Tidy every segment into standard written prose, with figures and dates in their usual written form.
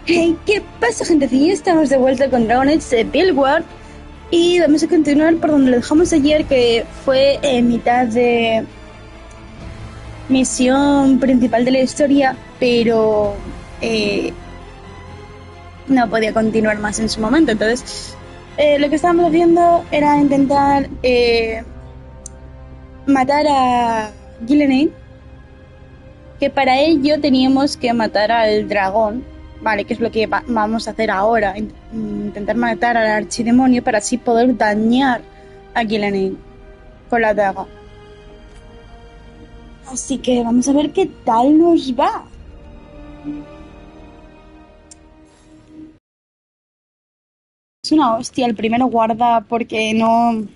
Hey, ¿qué pasa, gentecilla? Estamos de vuelta con Dragon Age Build War y vamos a continuar por donde lo dejamos ayer, que fue en mitad de misión principal de la historia, pero no podía continuar más en su momento. Entonces, lo que estábamos haciendo era intentar matar a Gillenane, que para ello teníamos que matar al dragón, ¿vale? Que es lo que vamos a hacer ahora, intentar matar al archidemonio para así poder dañar a Gillenane con la daga. Así que vamos a ver qué tal nos va. Es una hostia, el primero guarda porque no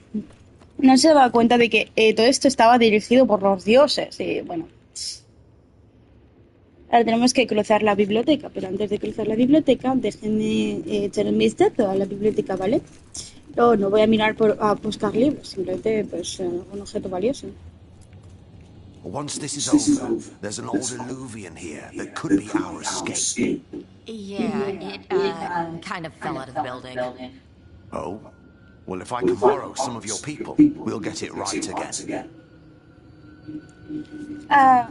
se da cuenta de que todo esto estaba dirigido por los dioses. Y bueno, ahora tenemos que cruzar la biblioteca, pero antes de cruzar la biblioteca, déjenme echar un vistazo a la biblioteca, ¿vale? No voy a mirar a buscar libros, simplemente pues un objeto valioso. Once this is over, there's an old alluvion here that could be our escape. Yeah, it, kind of fell out of the building. Oh? Well, if I can borrow some of your people, we'll get it right again. Ah,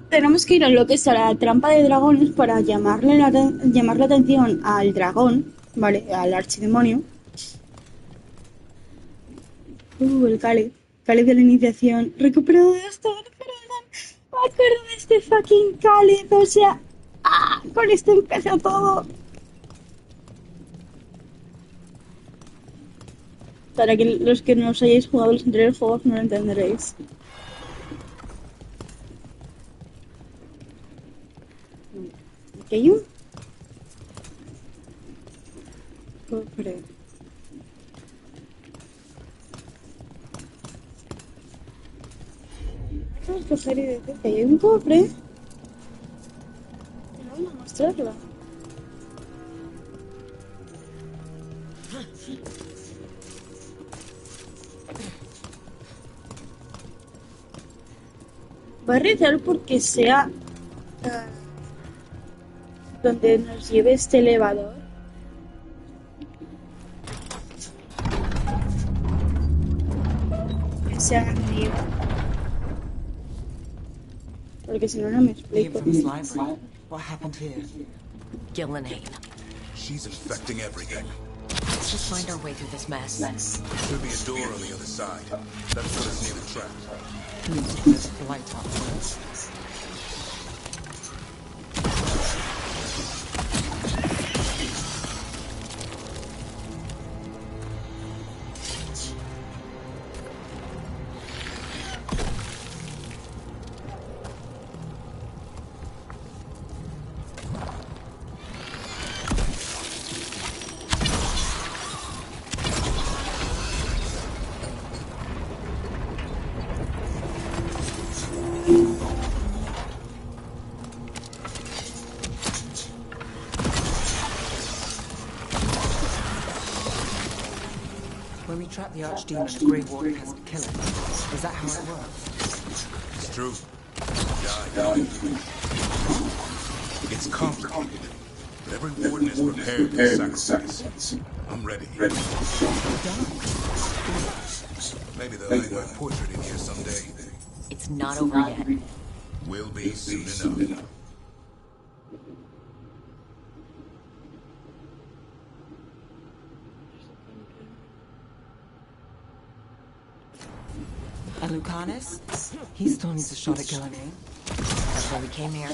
tenemos que ir a lo que es a la trampa de dragones para llamar la atención al dragón, ¿vale? Al archidemonio. El cáliz. Cáliz de la iniciación. Recuperado de esto, perdón. Me acuerdo de este fucking cáliz, o sea... con esto empezó todo. Para que los que no os hayáis jugado los anteriores juegos no lo entenderéis. Aquí hay un cofre. Vamos a coger y decir que hay un cofre. Y vamos a mostrarlo. Voy a rezar porque sea donde nos lleve este elevador. Que sea arriba. Porque si no, no me explico. What happened here? Gillenane. She's infecting everything. Let's just find our way through this mess. Could be a door on the other side. That's put us near the trap. There's light up there. When we trap the Archdemon, a Grey Warden has to kill him. Is that how it works? It's true. Die. It's complicated, but every warden is prepared for sacrifice. I'm ready. Maybe they'll hang my portrait in here someday. It's not over yet. Will be soon enough. And Lucanus? He still needs a shot at Gillenane. That's why we came here.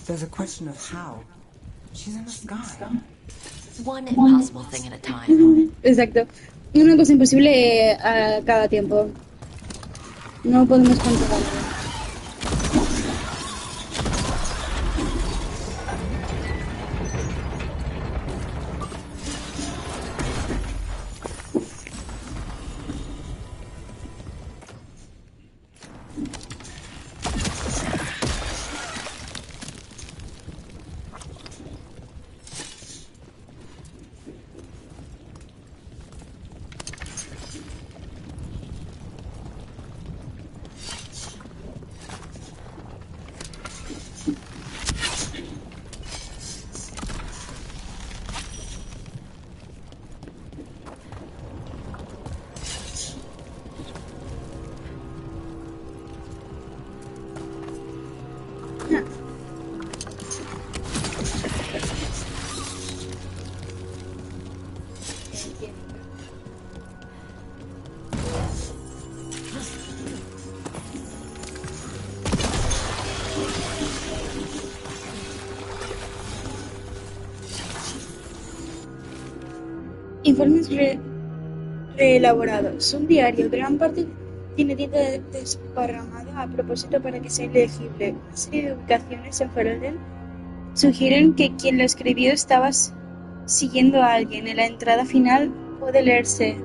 There's a question of how. She's in the sky. One impossible thing at a time. Exacto. Una cosa imposible a cada tiempo. No podemos controlarlo. Informes reelaborados. Un diario. Gran parte tiene tinta desparramada a propósito para que sea ilegible. Una serie de ubicaciones en Ferelden sugieren que quien lo escribió estaba siguiendo a alguien. En la entrada final puede leerse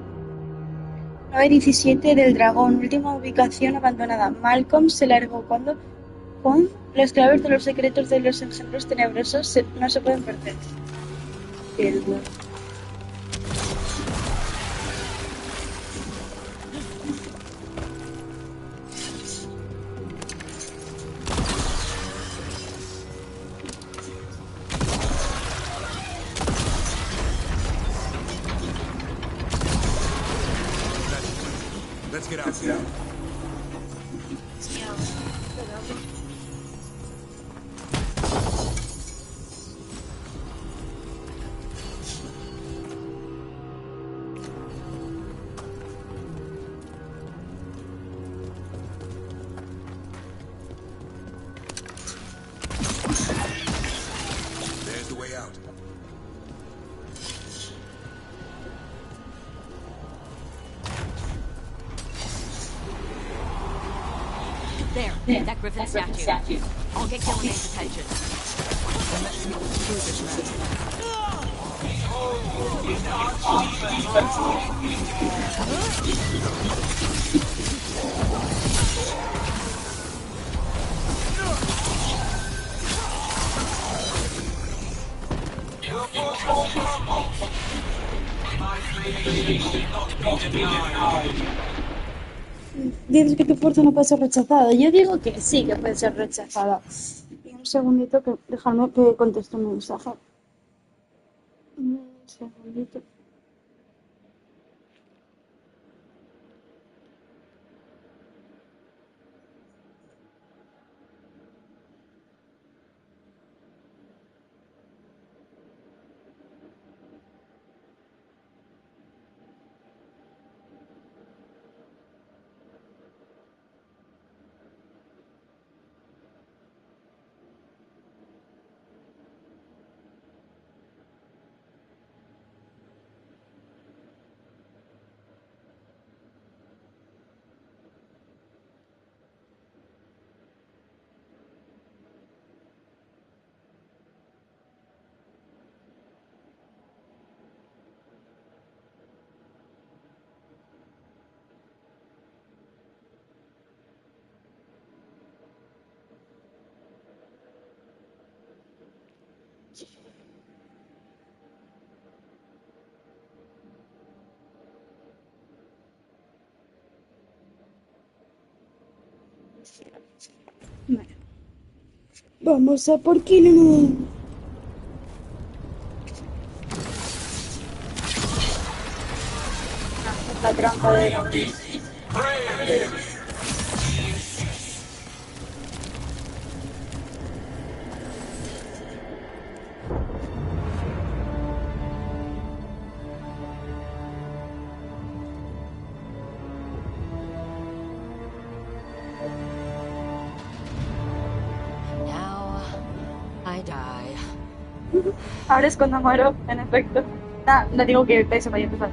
9:17 del Dragón, última ubicación abandonada. Malcolm se largó con las claves de los secretos de los engendros tenebrosos no se pueden perder. Pierdo. Let's get out. There's the way out. There, that Griffin statue. I'll get Gilliman's attention. And let's get through this mess. Dices que tu fuerza no puede ser rechazada. Yo digo que sí que puede ser rechazada. Y un segundito, que dejadme que conteste un mensaje. Un segundito. Vale. Vamos a por Killenun. La trampa de la... Now I die. Ahora es cuando muero, en efecto. No digo que eso vaya a empezar.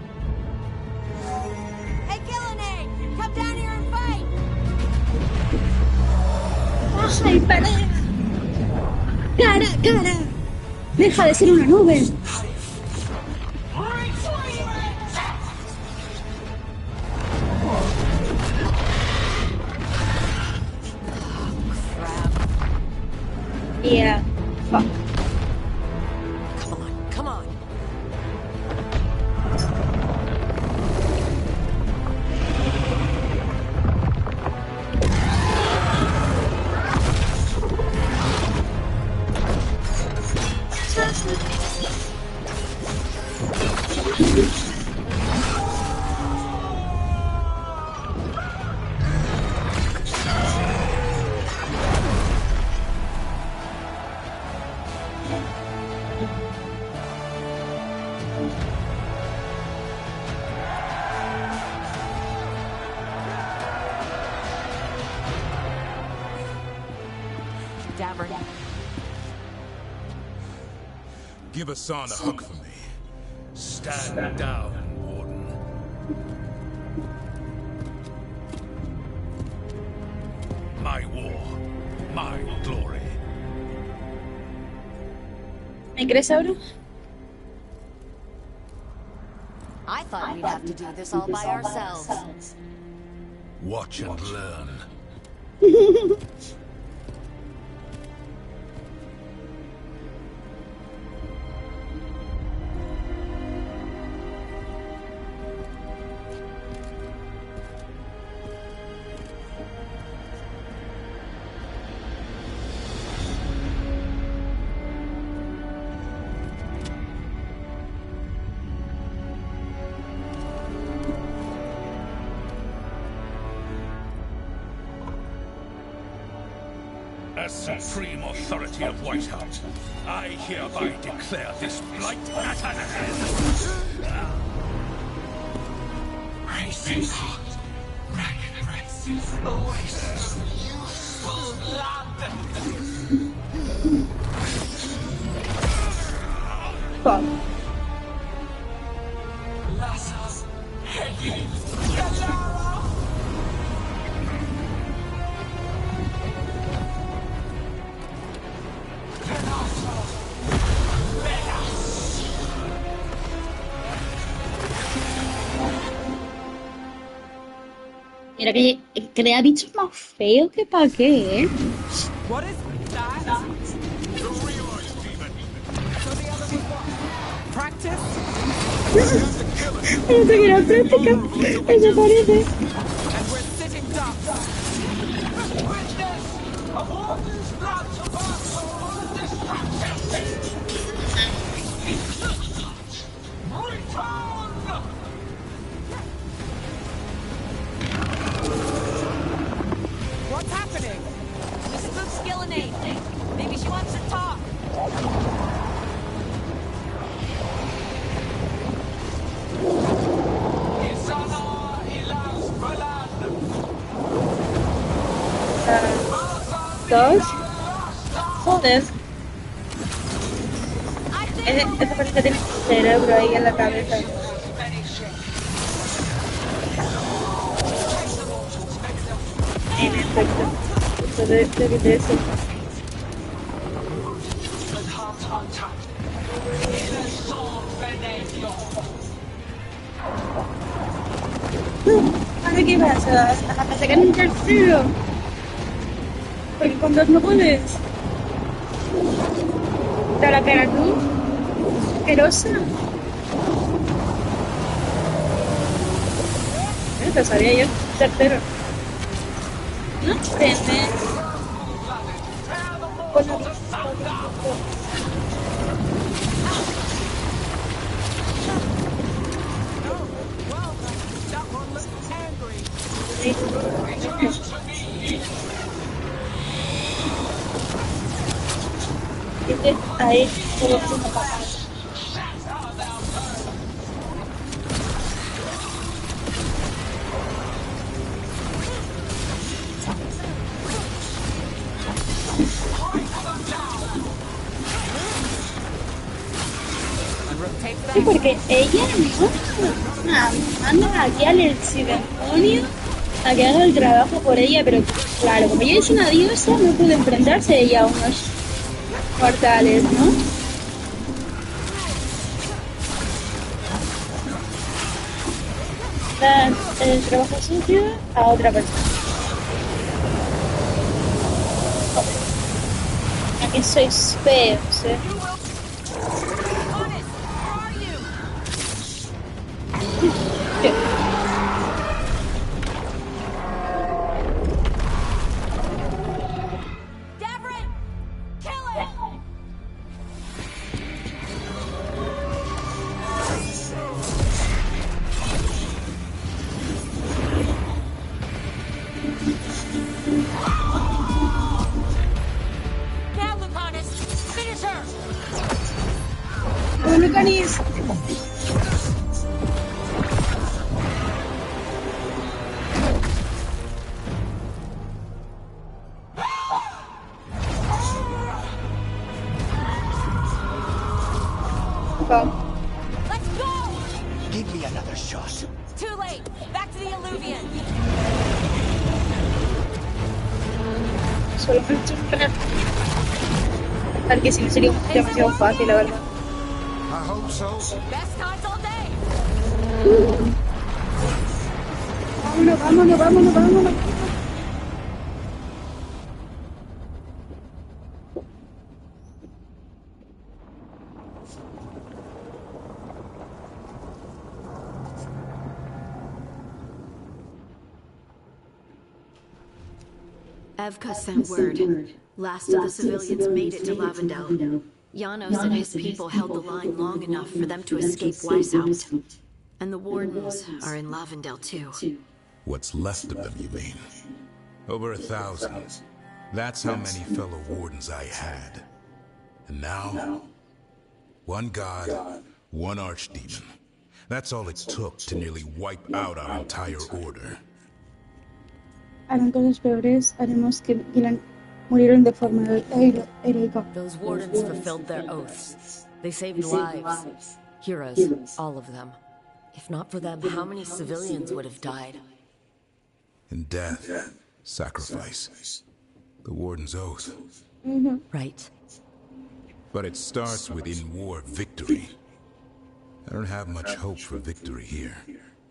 Hey, Gilliman! Come down here and fight! ¡Ay, para! ¡Cara, cara! ¡Deja de ser una nube! Yeah, fuck. Come on. Give Hassan a hug for me. Stand down, Warden. My war, my glory. ¿Me crees ahora? I thought we'd have to do this all by ourselves. Watch and learn. As supreme authority of Whiteheart, I hereby declare this blight at an end. Racing heart, regrets, oasis, useful blood. Fuck. Lassos, Hedi, Galara. Mira que crea bichos más feos que pa' qué, ¿eh? What is that? You realize, demon, So the other was what? Practice? El otro que era práctica. Desaparece. And we're sitting ducks. witness of all this blood to pass over destruction. Return! What's happening? We spooked Skillinate. Maybe she wants to talk. Isana ilas balan. Dos. Joder. I think Ese parece que tiene un cerebro ahí en la cabeza. En efecto. Esto debe de eso. ¿Ahora qué vas? ¿A sacar un tercero? Porque con dos no puedes. ¿Te la cara tú? Asquerosa. Te sabía yo tercero. No temes. Pues no. Well, that one looks angry. Ahí, todo es una pasada. And rotate Sí, that. porque ella manda aquí al archidemonio a que haga el trabajo por ella, pero claro, como ella es una diosa, no puede enfrentarse ella a unos mortales, ¿no? Dan el trabajo sucio a otra persona. Aquí sois feos, ¿eh? honest. Where are you? Davrin! Kill it! Now look honest. Finish her! Oh, look at this. Go. Let's go! Give me another shot. Too late! Back to the Illuvian! Solo me he hecho un rato. Porque si no sería demasiado fácil, la verdad. I hope so. Best times all day! Vámonos, vámonos, vámonos, vámonos. Evka sent word. Last of the civilians made it to Lavendel. Janos and his people held the line long enough for them to escape Weishaupt. And the wardens are in Lavendel too. What's left of them, you mean? Over 1,000. That's how many fellow wardens I had. And now, one god, one archdemon. That's all it took to nearly wipe out our entire order. Harán cosas peores, haremos que Gilan murieron de forma heroica. Those wardens fulfilled their oaths. They saved lives. Heroes, all of them. If not for them, how many civilians would have died? In death, sacrifice. The warden's oath. Right. But it starts with in-war victory. I don't have much hope for victory here.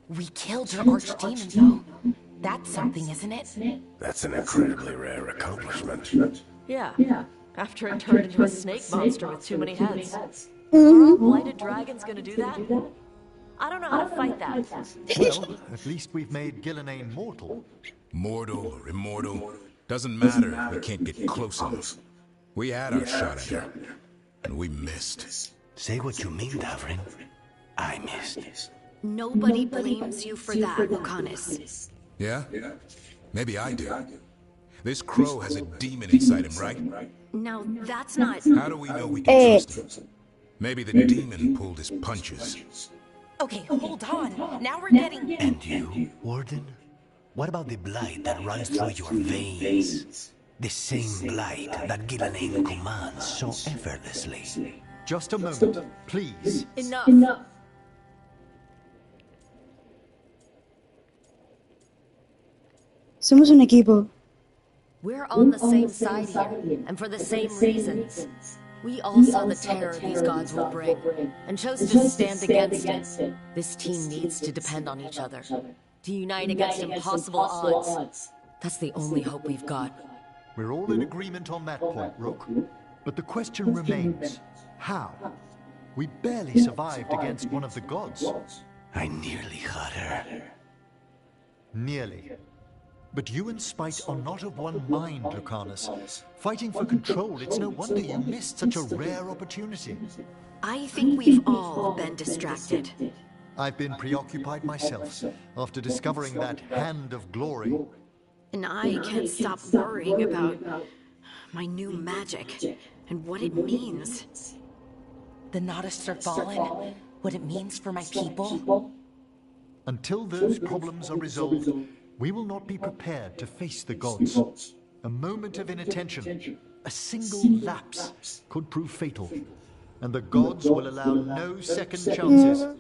We killed her archdemon, though. That's something, isn't it? That's an incredibly rare accomplishment. Yeah. After it turned into a snake monster with too many heads. Are all blighted dragons gonna do that? I don't know how to fight that. Well, at least we've made Gillenane mortal. Mortal or immortal, doesn't matter if we can't get close enough. We had our shot at her, and we missed. Say what you mean, Davrin. I missed. Nobody blames you for that, Lucanus. Yeah? Maybe I do. This crow has a demon inside him, right? Now, that's not... How do we know we can trust him? Maybe the demon pulled his punches. Okay, hold on. Now we're getting... And you, Warden? What about the blight that runs through your veins? The same blight that Gillenane commands so effortlessly. Just a moment, please. Enough. Somos un equipo. We're on the same side here, and for the same reasons. We all saw the terror these gods will bring, and chose to stand against it. This team needs to depend on each other, to unite against impossible odds. That's the only hope we've got. We're all in agreement on that point, Rook. But the question remains, how? We barely survived against one of the gods. I nearly had her. Nearly. But you and Spite are not of one mind, Lucanus. Fighting for control, it's no wonder you missed such a rare opportunity. I think we've all been distracted. I've been preoccupied myself, after discovering that hand of glory. And I can't stop worrying about my new magic and what it means. The Nodists are fallen. What it means for my people. Until those problems are resolved, we will not be prepared to face the gods. A moment of inattention, a single lapse, could prove fatal. And the gods will allow no second chances.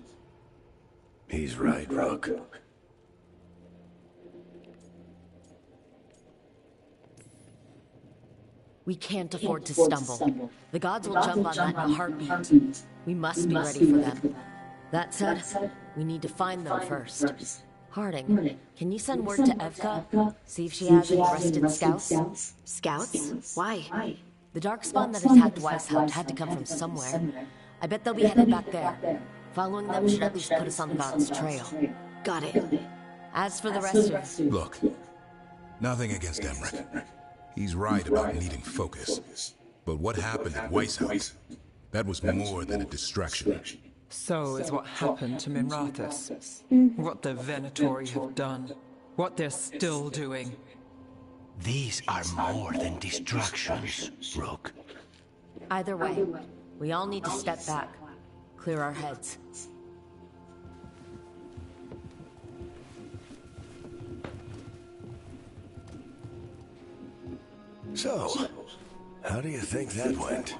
He's right, Rook. We can't afford to stumble. The gods will jump on that in a heartbeat. We must be ready for them. That said, we need to find them first. Harding, can you send word to Evka? See if she has any rested scouts? Scouts? Why? The darkspawn that attacked Weishaupt had to come from somewhere. I bet they'll be headed back there. Following them should at least put us on the god's trail. Got it. As for the rest of you... Look, nothing against Emmerich. He's right about needing focus. But what happened at Weishaupt? That was more than a distraction. So is what happened to Minrathous. What the Venatori have done. What they're still doing. These are more than distractions, Rook. Either way, we all need to step back. Clear our heads. So, how do you think that went?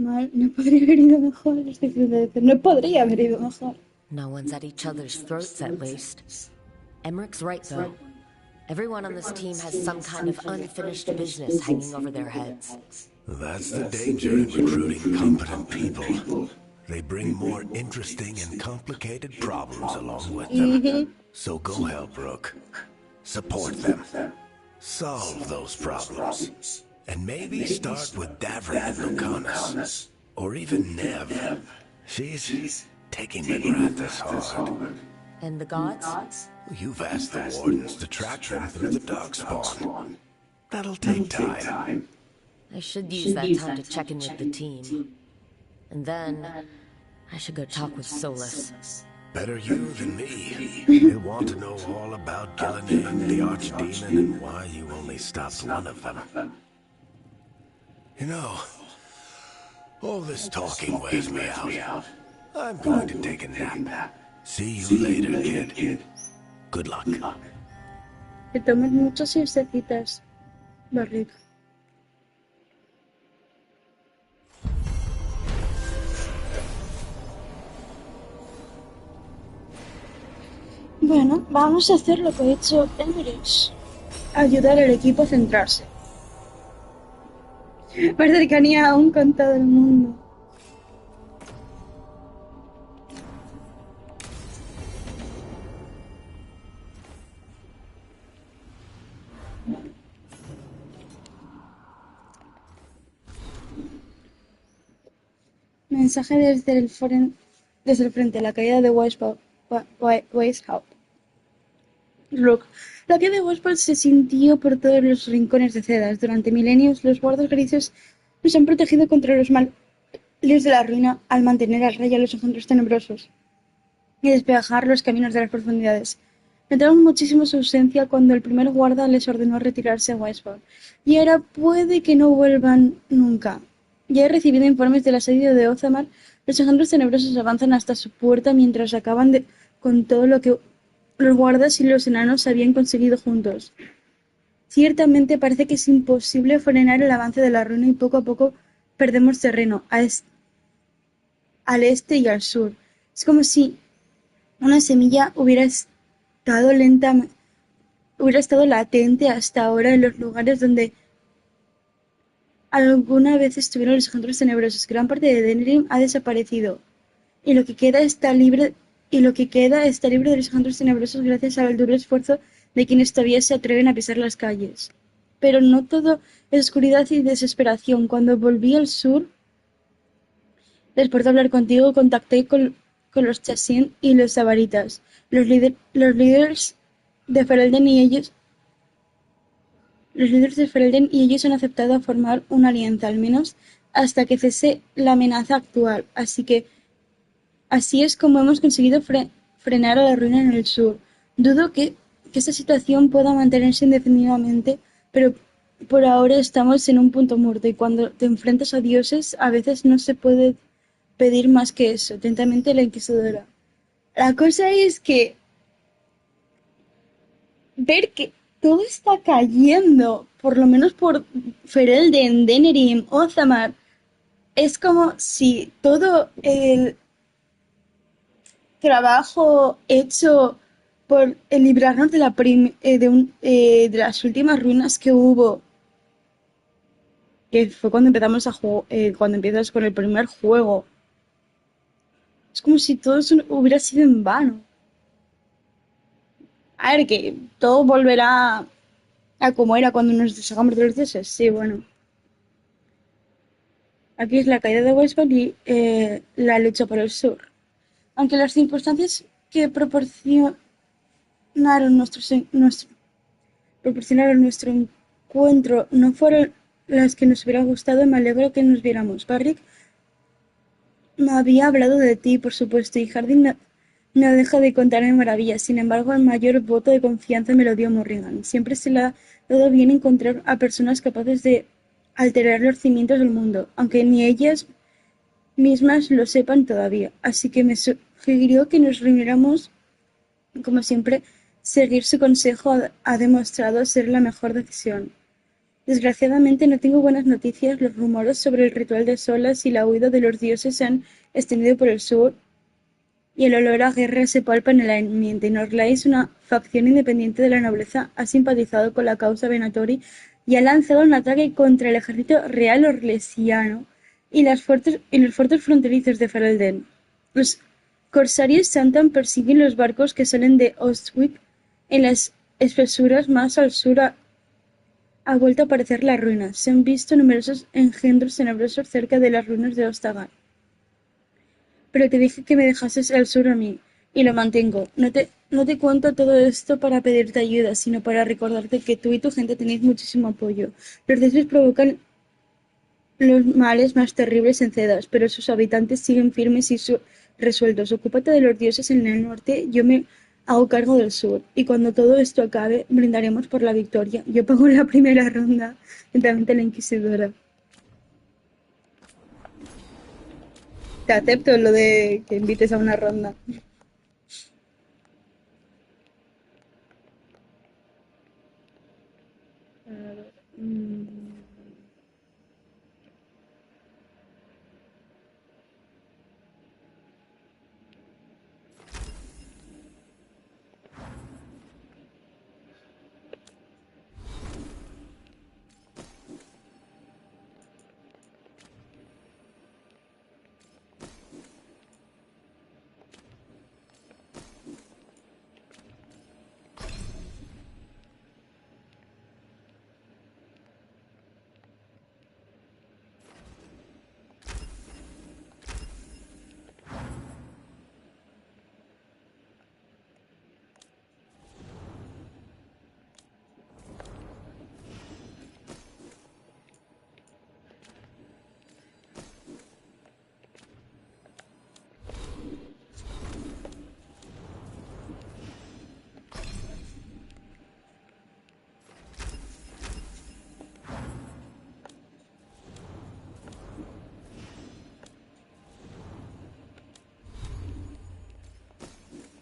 Mal, no podría haber ido mejor. Estoy diciendo decir, no podría haber ido mejor. No one's at each other's throats, at least. Emmerich's right, though. Everyone on this team has some kind of unfinished business hanging over their heads. That's the danger in recruiting competent people. They bring more interesting and complicated problems along with them. So go help Rook. Support them. Solve those problems. And maybe start with Davrin and Lucanus. Or even Nev. She's taking Minrathous hard. And the gods? You've asked the Wardens to track them through the Darkspawn. That'll take time. I should use that time to check in with the team. And then I should go talk with Solus. Better you than me. He'll want to know all about Gillenane, the Archdemon, and why you only stopped one of them. You know, all this talking wears me out. I'm going to take a nap. See you later, kid. Good luck. Que tomes muchas siestecitas, Barrick. Bueno, vamos a hacer lo que ha hecho Emmerich. Ayudar al equipo a centrarse. Más cercanía aún con todo el mundo. Mensaje desde el frente, la caída de Weishaupt. Rook. La caída de Weishaupt se sintió por todos los rincones de Cedas. Durante milenios, los guardas gricios nos han protegido contra los males de la ruina al mantener al rey a los engendros tenebrosos y despejar los caminos de las profundidades. Notamos muchísimo su ausencia cuando el primer guarda les ordenó retirarse a Weishaupt. Y ahora puede que no vuelvan nunca. Ya he recibido informes del asedio de Ozamar. Los engendros tenebrosos avanzan hasta su puerta mientras acaban con todo lo que los guardas y los enanos habían conseguido juntos. Ciertamente parece que es imposible frenar el avance de la ruina y poco a poco perdemos terreno al este y al sur. Es como si una semilla hubiera estado latente hasta ahora en los lugares donde alguna vez estuvieron los engendros tenebrosos. Gran parte de Denerim ha desaparecido, y lo que queda está libre de los engendros tenebrosos gracias al duro esfuerzo de quienes todavía se atreven a pisar las calles. Pero no todo es oscuridad y desesperación. Cuando volví al sur, después de hablar contigo, contacté con los Chassin y los Savaritas, los líderes de Ferelden y ellos. Los líderes de Ferelden y ellos han aceptado a formar una alianza, al menos hasta que cese la amenaza actual. Así es como hemos conseguido frenar a la ruina en el sur. Dudo que esta situación pueda mantenerse indefinidamente, pero por ahora estamos en un punto muerto y cuando te enfrentas a dioses, a veces no se puede pedir más que eso. Atentamente, la Inquisidora. La cosa es que ver que todo está cayendo, por lo menos por Ferelden, Denerim, Ozamar, es como si todo el trabajo hecho por librarnos de las últimas ruinas que hubo, que fue cuando empezamos cuando empiezas con el primer juego, es como si todo eso hubiera sido en vano. A ver, que todo volverá a como era cuando nos deshagamos de los dioses. Sí, bueno. Aquí es la caída de Weishaupt y la lucha por el sur. Aunque las circunstancias que proporcionaron nuestro encuentro no fueron las que nos hubiera gustado, me alegro que nos viéramos. Barrick me había hablado de ti, por supuesto, y Hardin no deja de contarme maravillas. Sin embargo, el mayor voto de confianza me lo dio Morrigan. Siempre se le ha dado bien encontrar a personas capaces de alterar los cimientos del mundo, aunque ni ellas mismas lo sepan todavía. Así que me sugirió que nos reuniéramos. Como siempre, seguir su consejo ha demostrado ser la mejor decisión. Desgraciadamente no tengo buenas noticias. Los rumores sobre el ritual de Solas y la huida de los dioses se han extendido por el sur y el olor a guerra se palpa en el ambiente. Norlais, una facción independiente de la nobleza, ha simpatizado con la causa Venatori y ha lanzado un ataque contra el ejército real orlesiano y los fuertes fronterizos de Ferelden. Los corsarios Santan persiguen los barcos que salen de Ostwick en las espesuras más al sur. Ha vuelto a aparecer la ruina. Se han visto numerosos engendros tenebrosos cerca de las ruinas de Ostagar. Pero te dije que me dejases al sur a mí, y lo mantengo. No te cuento todo esto para pedirte ayuda, sino para recordarte que tú y tu gente tenéis muchísimo apoyo. Los dioses provocan los males más terribles en Cedas, pero sus habitantes siguen firmes y resueltos. Ocúpate de los dioses en el norte, yo me hago cargo del sur, y cuando todo esto acabe, brindaremos por la victoria. Yo pago la primera ronda, lentamente la inquisidora. Te acepto lo de que invites a una ronda.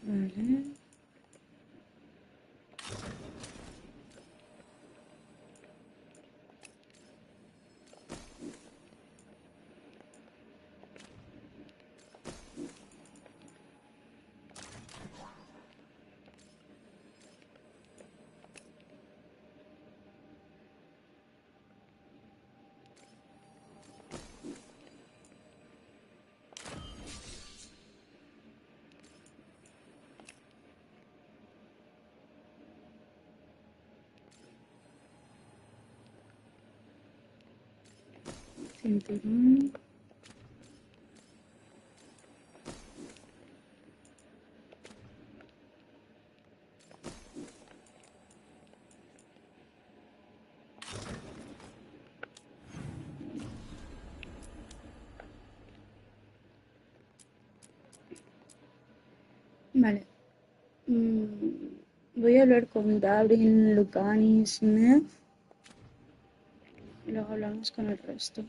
Vale. Cinturón. Vale. Voy a hablar con Dabryn, Lucanis, Nev. Y luego hablamos con el resto.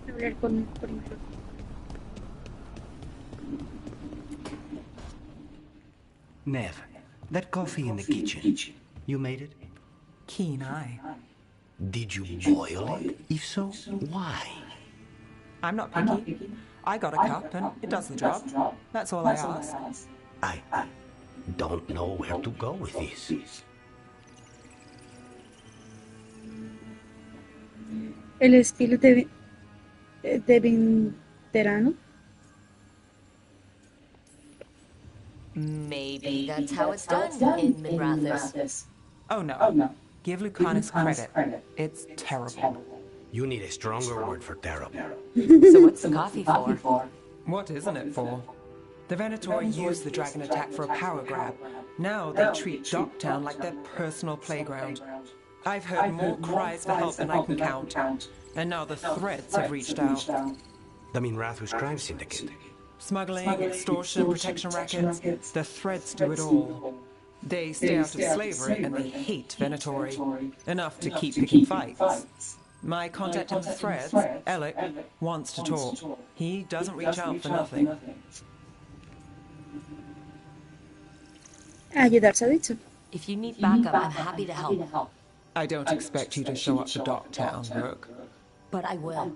Hablar con primero. Nev, that coffee in the kitchen, you made it? Keen eye. Did you boil it? If so, why? I'm not picky. I got a cup and it does the job. That's all I ask. I don't know where to go with this. El estilo de veterano. Maybe that's how it's done in Minrathous. Oh no. Give Lucanus credit. It's terrible. You need a stronger word for terrible. So what's the coffee for? What isn't it for? The Venatori used the dragon attack for a power grab. Now they treat Docktown like their personal playground. I've heard more cries for help than I can count. And now the Threads have reached out. The Minrathous crime syndicate. Smuggling, extortion, protection rackets. The Threads do it all. They stay out of slavery and they hate Venatori. Enough to keep picking fights. My contact in the Threads, Alec, wants to talk. He doesn't reach out for nothing. Ayudar, se ha dicho. If you need backup, I'm happy to help. I don't expect you to show up to Docktown, Rook. But I will.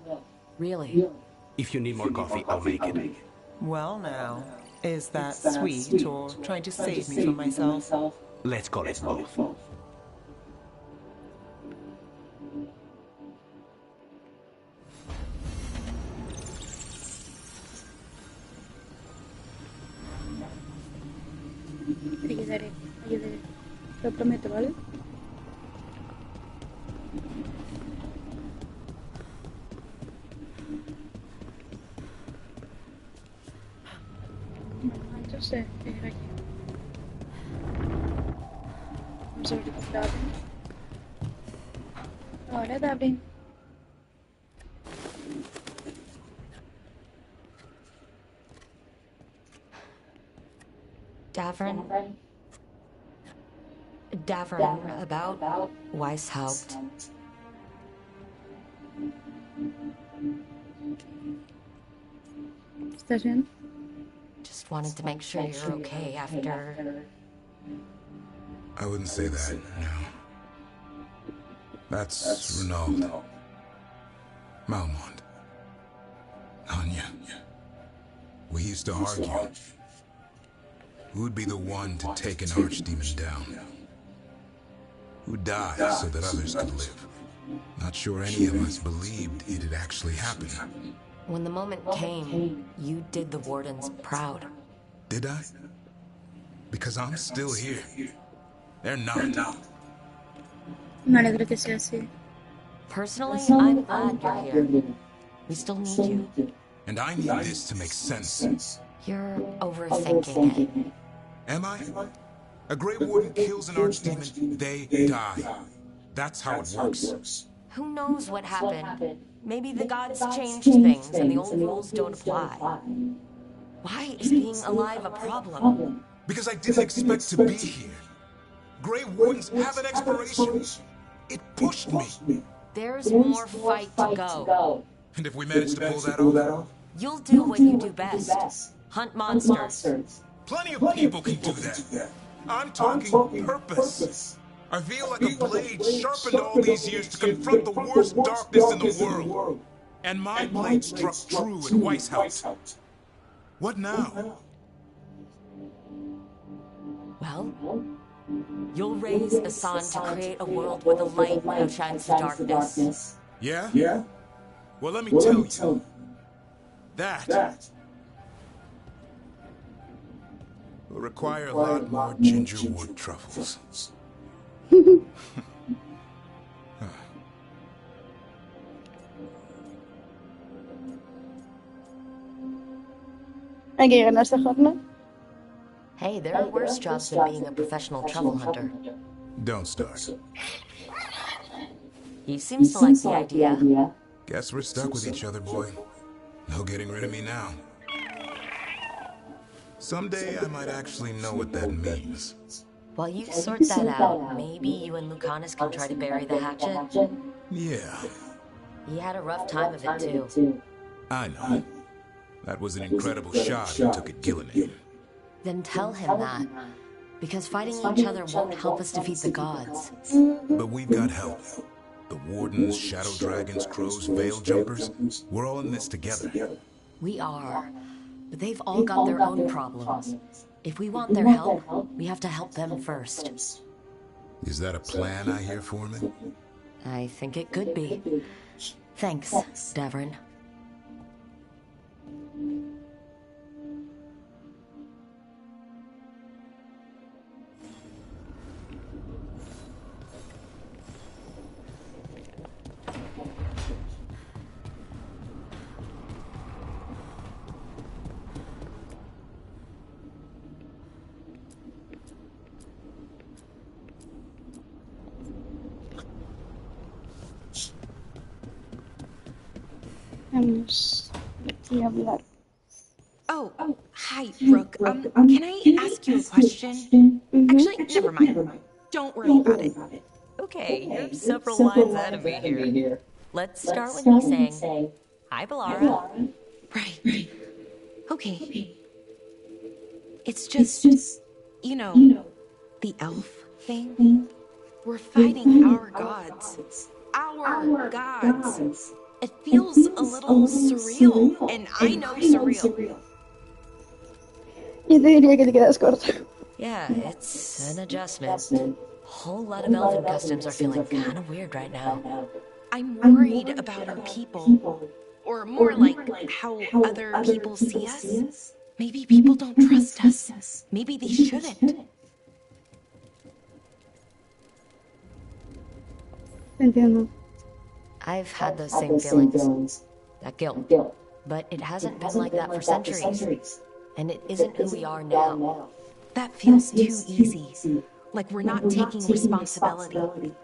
Really. If you need more coffee, I'll make it. Well now, is that sweet or trying to save me from myself? Let's call it both. Ayudaré. Lo prometo, ¿vale? Entonces, es aquí. Vamos a abrir con Datv. Ahora Datv. Davern, about Weishaupt. ¿Estás bien? Just wanted to make sure you're okay after... I wouldn't say that, no. That's Renaud. Malmont. Anya. We used to argue. Who'd be the one to take an archdemon down? Who'd die so that others could live? Not sure any of us believed it'd actually happen. When the moment came, you did the Wardens proud. Did I? Because I'm still here. They're not. Me alegro que sea así. Personally, I'm glad you're here. We still need you. And I need this to make sense. You're overthinking it. Am I? A Grey Warden kills an archdemon, they die. That's how it works. Who knows what happened? Maybe the gods changed things and the old rules don't apply. Why is being alive a problem? Because I didn't expect to be here. Grey Wardens have an expiration. It pushed me. There's more fight to go. And if we manage to pull that off? You'll do what you do best. Hunt monsters. Plenty of people can do that. I'm talking purpose. I feel like a blade sharpened all these years to confront the worst darkness in the world. And my blade struck true at Weishaupt. What now? Well, you'll raise a sun to create a world where the light outshines the darkness. Yeah? Well, let me tell you. That will require a lot more gingerwood truffles. Hay que ganarse jornada. Hey, there are worse jobs than being a professional trouble hunter. Don't start. He seems to like the idea. Guess we're stuck with each other, boy. No getting rid of me now. Someday I might actually know what that means. While you sort that out, maybe you and Lucanus can try to bury the hatchet? Yeah, He had a rough time of it, too. I know. That was an incredible shot he took at Gillinan. Then tell him that. Because fighting each other won't help us defeat the gods. But we've got help. The Wardens, Shadow Dragons, Crows, Veil Jumpers, we're all in this together. We are. But they've all got their own problems. If we want their help, we have to help them first. Is that a plan I hear, Foreman? I think it could be. Thanks, Davern. Déjanos aquí hablar. Oh, hi, Rook. Can I ask you a question? Actually, never mind. Don't worry about it. Okay, you're several lines ahead of me here. Let's start with me saying, hi, Balara. Right. Okay. It's just, you know, the elf thing. We're fighting our gods. Our gods. It feels a little surreal, and I know surreal. Yo te diría que te quedas corta. Yeah, it's an adjustment. A whole lot of elven customs are feeling kind of weird right now. I'm worried about our people. Or more like how other people see us. Maybe people don't trust us. Maybe they shouldn't. Entiendo. I've had those same feelings. That guilt. But it hasn't been like that for centuries. And it isn't who we are now. That feels too easy. Like we're not taking responsibility.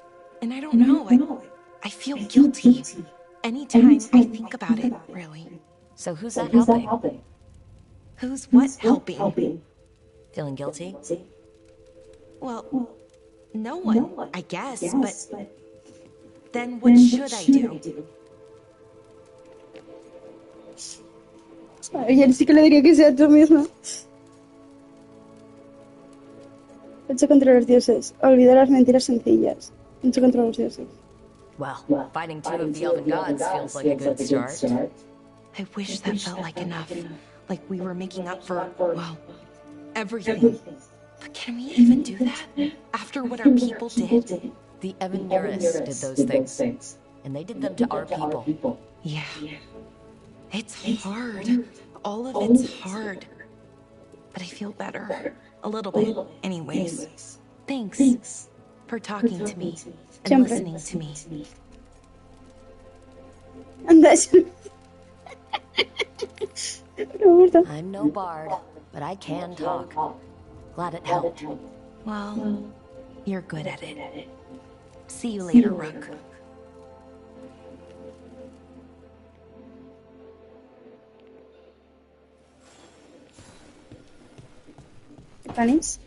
And I don't know. I feel guilty. Anytime I think about it, really. So who's that helping? Who's what helping? Feeling guilty? Well, no one, I guess, but then what should I do? Ayer sí que le diría que sea tú misma. Lucha contra los dioses. Olvidar las mentiras sencillas. Lucha contra los dioses. Well, fighting two of the elven gods feels like a good start. I wish that felt like enough. Like we were making up for, well, everything. But can we even do that? After what our people did? The Evanurus did those things. And they did them to our people. Yeah. It's hard. All of it's hard. But I feel better. A little bit, anyways. Thanks for talking to me and listening to me. And that's... I'm no bard, but I can talk. Glad it helped. Well, you're good at it. See you later, Rook. Lucanis?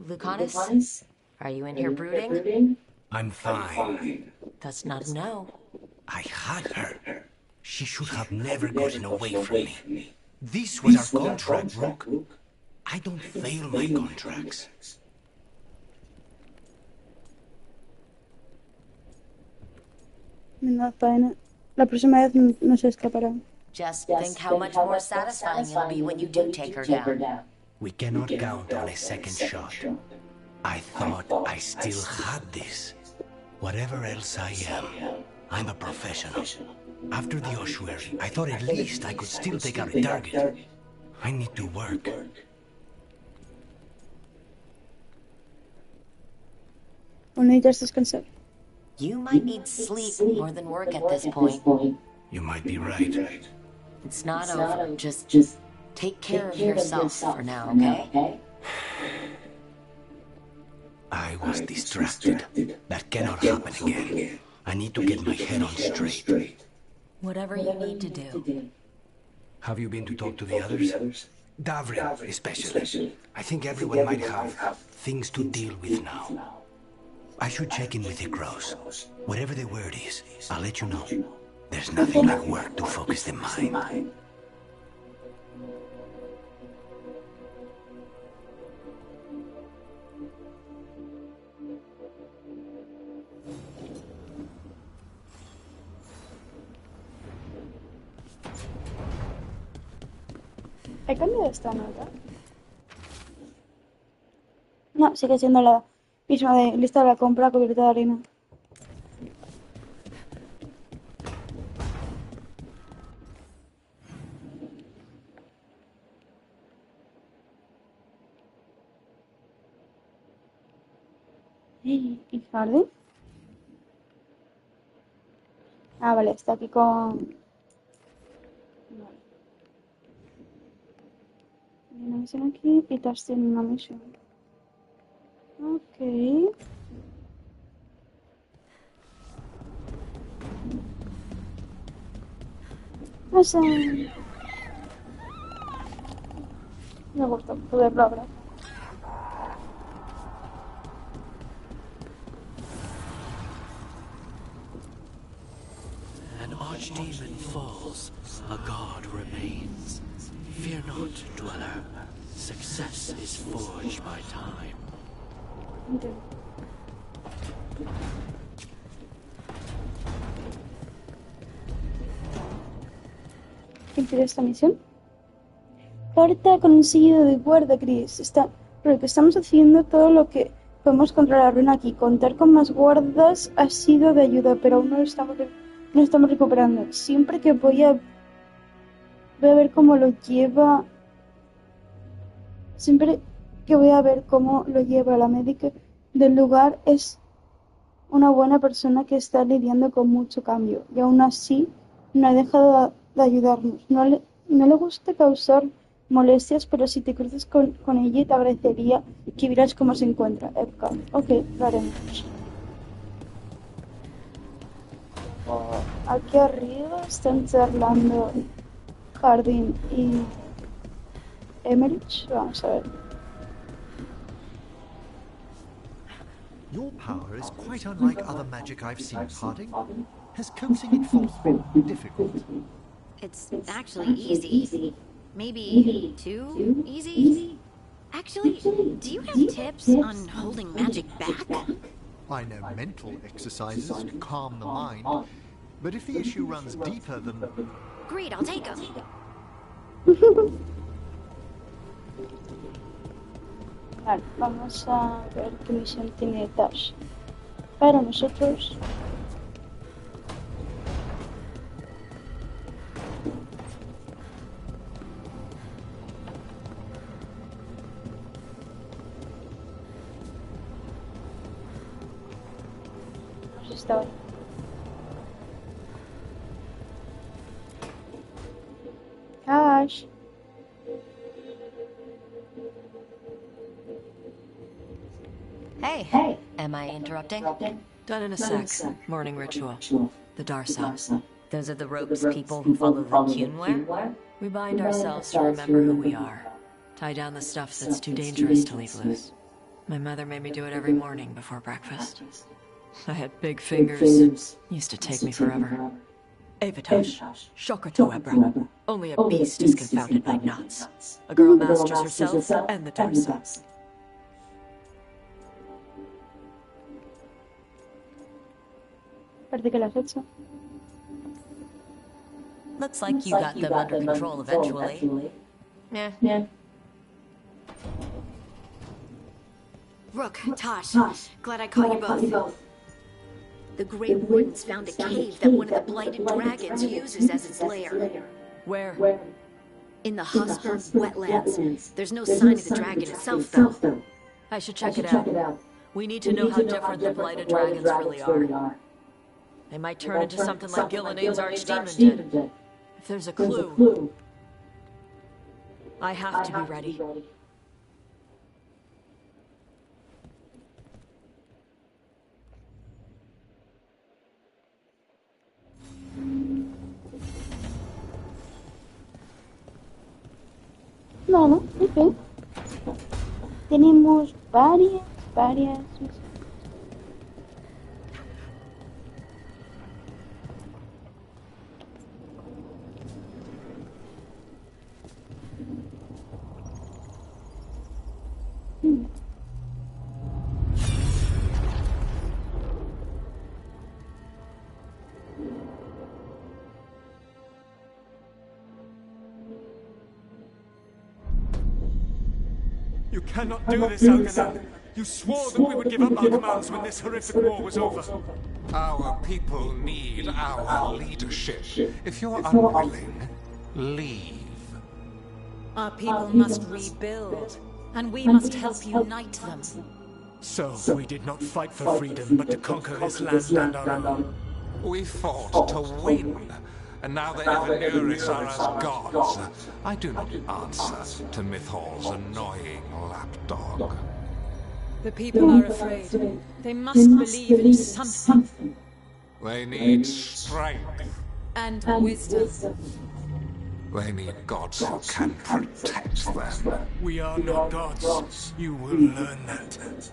Lucanus? Are you in here brooding? I'm fine. That's not a no. I had her. She should have never gotten away from me. This was our contract, Rook. I don't fail my contracts. Me da pena. La próxima vez no se escapará. Just think how much more satisfying it'll be when you do take her down. We cannot count on a second shot. I thought I still had this. Whatever else I am, I'm a professional. After the ossuary, I thought at least I could still take out a target. I need to work. ¿O necesitas descansar? You might need sleep more than work at this point. You might be right. It's not over. Just take care of yourself for now, okay? I was distracted. That cannot happen again. I need to get my head on straight. Whatever you need to do. Have you been to talk to the others? Davrin, especially. I think everyone might have things to deal with now. I should check in with the crows. Whatever the word is, I'll let you know. There's nothing like work to focus the mind. ¿He cambiado esta nota? No, sigue siendo la misma de lista de la compra, cubierta de harina. ¿Y Hardy? Ah, vale, está aquí con... Vale. Hay una misión aquí y Tash tiene una misión. Ok. O sea, me gusta poderlo hablar. An archdemon falls, a god remains. Fear not, dweller. Success is forged by time. Okay. ¿Qué quiere esta misión? Carta con un sello de guarda, Chris. Pero que estamos haciendo todo lo que podemos contra la ruina aquí. Contar con más guardas ha sido de ayuda, pero aún no lo estamos recuperando. Siempre que voy a ver cómo lo lleva. Siempre que voy a ver cómo lo lleva la médica del lugar, es una buena persona que está lidiando con mucho cambio, y aún así no ha dejado de ayudarnos. No le gusta causar molestias, pero si te cruzas con ella, te agradecería que vieras cómo se encuentra. Epka. Ok, lo haremos. Aquí arriba están charlando Hardin y Emmerich. Vamos a ver. Your power is quite unlike other magic I've seen, Harding. Has coaxing it forth been difficult? It's actually easy. Maybe too easy? Actually, do you have tips on holding magic back? I know mental exercises to calm the mind, but if the issue runs deeper than... Great, I'll take them. Vale, vamos a ver qué misión tiene Dash para nosotros. Pues está bien. Dash. Hey, am I interrupting? Done in a sec. Morning ritual. The Darsa. Those are the ropes people who follow the Kyun wear? We bind ourselves to remember who we are. Tie down the stuff that's too dangerous to leave loose. My mother made me do it every morning before breakfast. I had big fingers. Used to take me forever. Avatosh. Shokato Ebra. Only a beast is confounded by knots. A girl masters herself and the Darsa. Parece que lo has hecho. Looks like you got them under control eventually. Yeah. Rook, Tosh, glad I caught you both. The Great Wardens found a cave that one of the Blighted Dragons uses as its lair. Where? In the Hosper wetlands. There's no sign of the dragon itself, though. I should check it out. We need to know how different the Blighted Dragons really are. They might turn into something like Gillinean's Archdemon did. If there's a clue, I have to be ready. No, ok. Tenemos varias. You cannot do this, Algernon. You swore that we would give up our commands when this horrific war was over. Our people need our leadership. If you're unwilling, leave. Our people must rebuild, and we must help unite them. So, we did not fight for freedom, but to conquer this land and our own. We fought to win, and now the Evanuris are as gods. I do not answer to Mythal's annoying lapdog. The people are afraid. They must believe in something. They need strength. And wisdom. They need gods who can protect them. We are not gods. You will learn that.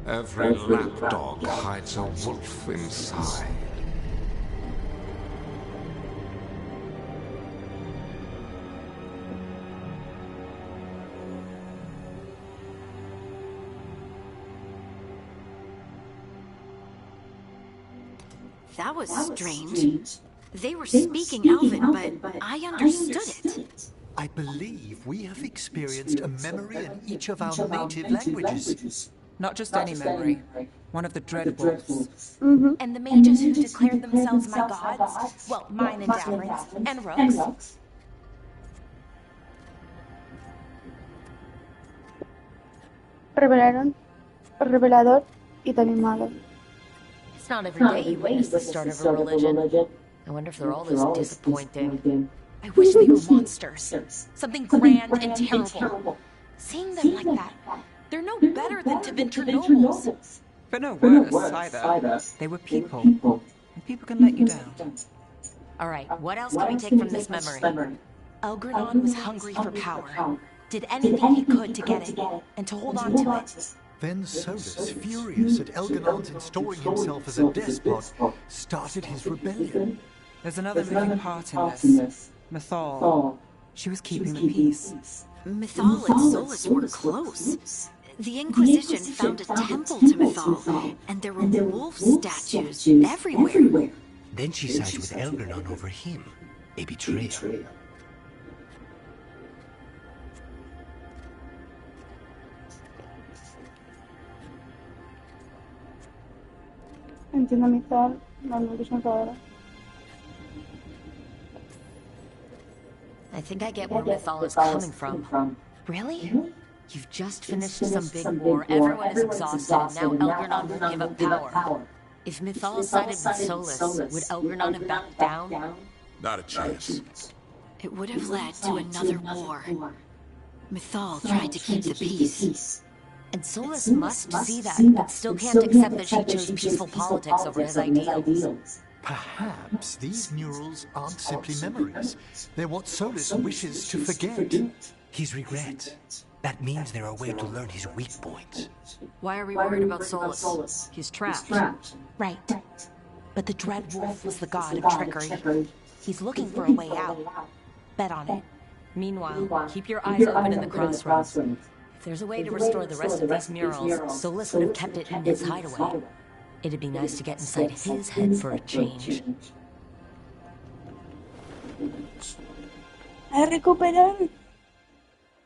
Every lapdog hides a wolf inside. That was strange. They were speaking Elven, but I understood it. I believe we have experienced a memory in each of our native languages. Not just any memory. One of the Dread Wolves. And the mages who declared themselves my gods? Well, mine and Davrin's, and Rook's. Revelador y también malo. It's not every day you witness the start of a religion. I wonder if they're all this disappointing. I wish they were monsters. Something grand and terrible. Seeing them like that, they're no better than Tevinter nobles. But no worse, either. They were people. And people can let you down. Alright, what else can we take from this memory? Elgranon was hungry for power. Did anything he could to get it, and to hold on to it. Then Solus, furious at Elganon's installing himself as a despot, started his rebellion. There's another moving part in this. Mythal. She was keeping the peace. Mythal and Solus were close. The Inquisition found a temple to Mythal, and there were wolf statues everywhere. Then she sides with Elgranon over him. A betrayal. Entiendo Mythal, no es enfadada. I think I get where Mythal is coming from. Really? You've just finished some big war, everyone is exhausted, and now Elgranon will give up power. If Mythal sided with Solus, would Elgranon have backed down? Not a chance. It would have led to another war. Mythal tried to keep the peace. And Solus must see that, but still can't accept that she chose peaceful politics over his ideals. Perhaps these murals aren't simply memories. They're what Solus wishes to forget. His regret. That means they're a way to learn his weak points. Why are we worried about Solus? He's trapped. Right. But the Dread Wolf was the god of trickery. He's looking for a way out. Bet on it. Meanwhile, keep your eyes open in the crossroads. If there's a way to restore the rest of these murals, Solus would have kept it in his hideaway. It'd be nice to get inside his head for a change. A recuperar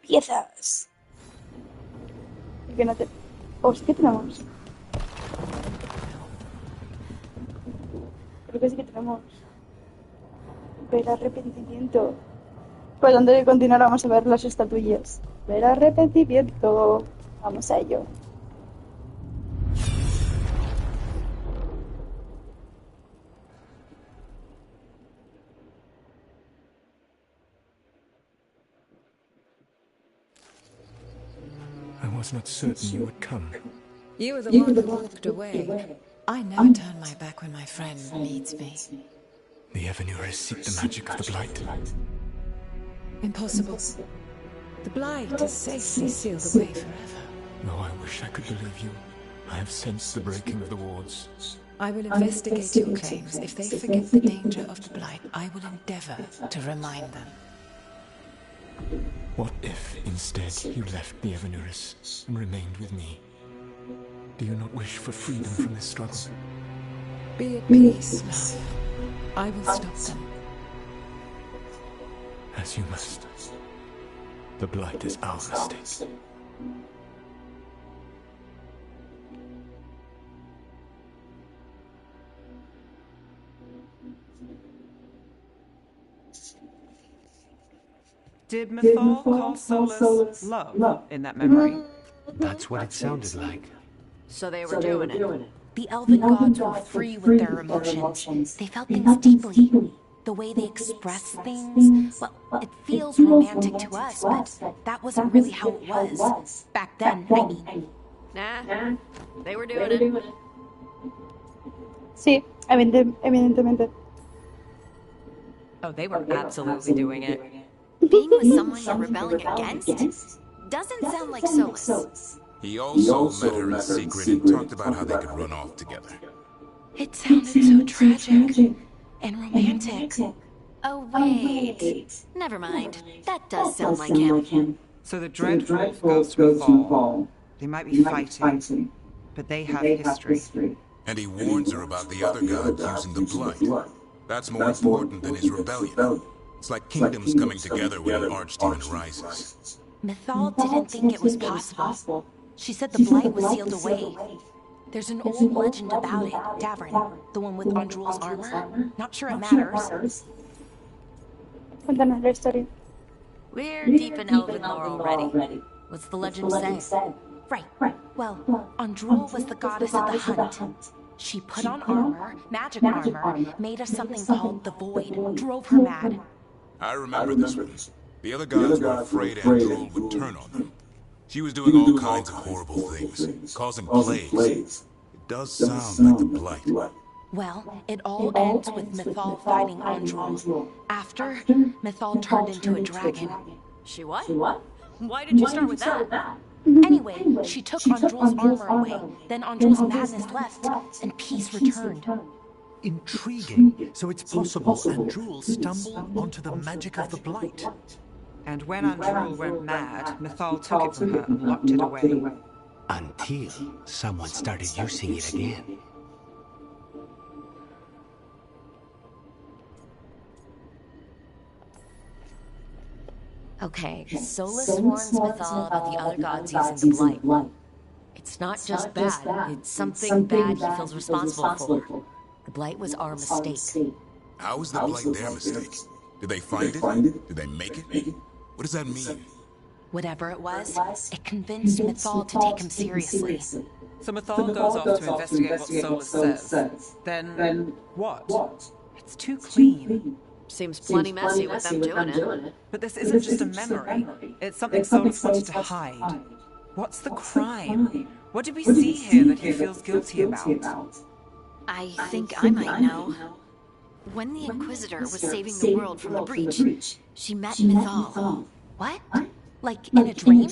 piezas. Que no te... Oh, sí que tenemos. Creo que sí que tenemos. Ver arrepentimiento. Pues antes de continuar vamos a ver las estatuillas. Ver arrepentimiento. Vamos a ello. I was not certain you would come. You were the one who walked away. I never turn my back when my friend needs me. The Evanures seek the magic of the Blight. Impossible. The Blight is safely sealed away forever. Though I wish I could believe you. I have sensed the breaking of the wards. I will investigate your claims. If they forget the danger of the Blight, I will endeavor to remind them. What if, instead, you left the Evanures and remained with me? Do you not wish for freedom from this struggle? Be at peace, love. I will stop them. As you must. The Blight is our mistake. Did Mythal call Solus love in that memory? That's what it sounded like. So they were doing it. The elven gods were free with their emotions. They felt things deeply. The way they express things, well, it feels romantic to us, but that wasn't really how it was. Back then, I mean. Nah, they were doing it. Sí, evidentemente. Oh, they were absolutely doing it. Being with someone you're rebelling against? Doesn't sound like Solus. He also met her in secret and talked about how they could run off together. It sounded so tragic and romantic. Oh, wait. Never mind. That does sound like him. So the Dread Wolf goes to Mithal. They might be fighting, but they have history. And he warns her about the other god using the Blight. That's more important than his rebellion. It's like kingdoms coming together when an archdemon rises. Mithal didn't think it was possible. She said the Blight was sealed away. There's an old legend about it, Davrin, the one with Andrul's armor. Not sure it matters. Cuéntanos la historia. We're deep in Elven lore already. What's the legend say? Right. Well, Andrul was the goddess of the hunt. She put on armor, magic armor, made us something called the Void, drove her mad. I remember this one. The other gods were afraid Andrul would turn on them. She was doing all kinds of horrible things, causing plagues. It does sound like the Blight. Well, it all ends with Mithal fighting Andrul. After, Mithal turned into a dragon. She what? Why did you start with that? Anyway, she took Andrul's armor away, then Andrul's madness left, and peace returned. Intriguing. So it's possible Andrul stumbled onto the magic of the Blight. And when Andrul went mad, Mithal took it from her and locked it away. Until someone started using it again. Okay, Solus warns Mithal about the other gods using the Blight. It's not just bad, it's something bad he feels responsible for. The Blight was our mistake. How was the Blight their mistake? Did they find it? Did they make it? What does that mean? Whatever it was, it convinced Mithal to take him seriously. So Mithal goes off to investigate what Solus says. Then what? It's too clean. Seems plenty messy with them doing it. But this isn't just a memory. It's something Solus wanted to hide. What's the crime? What did we see here that he feels guilty about? I think I might know. When the Inquisitor was saving the world from the breach, she met Mithal. What? Like in a dream?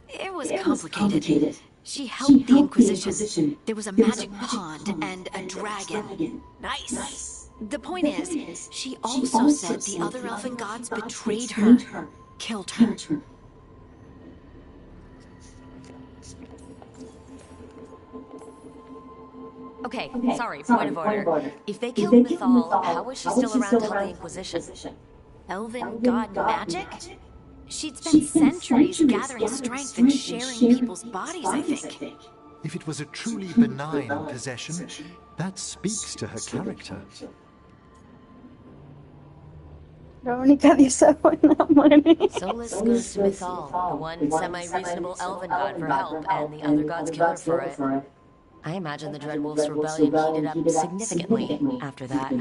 It was complicated. She helped the Inquisition. There was a magic pond and a dragon. Nice. The point is, she also said the other elven gods betrayed her, killed her. Okay, sorry, point of order. If they killed Mithal, how was she still around to help the Inquisition? Elven god magic? She'd spent centuries gathering strength and sharing people's bodies, I think. If it was a truly benign possession, that speaks to her character. La única diosa buena muere. Solus goes to Mithal, the one semi-reasonable elven god for help, and the other gods kill her for it. I imagine the Dreadwolf's rebellion heated up significantly after that.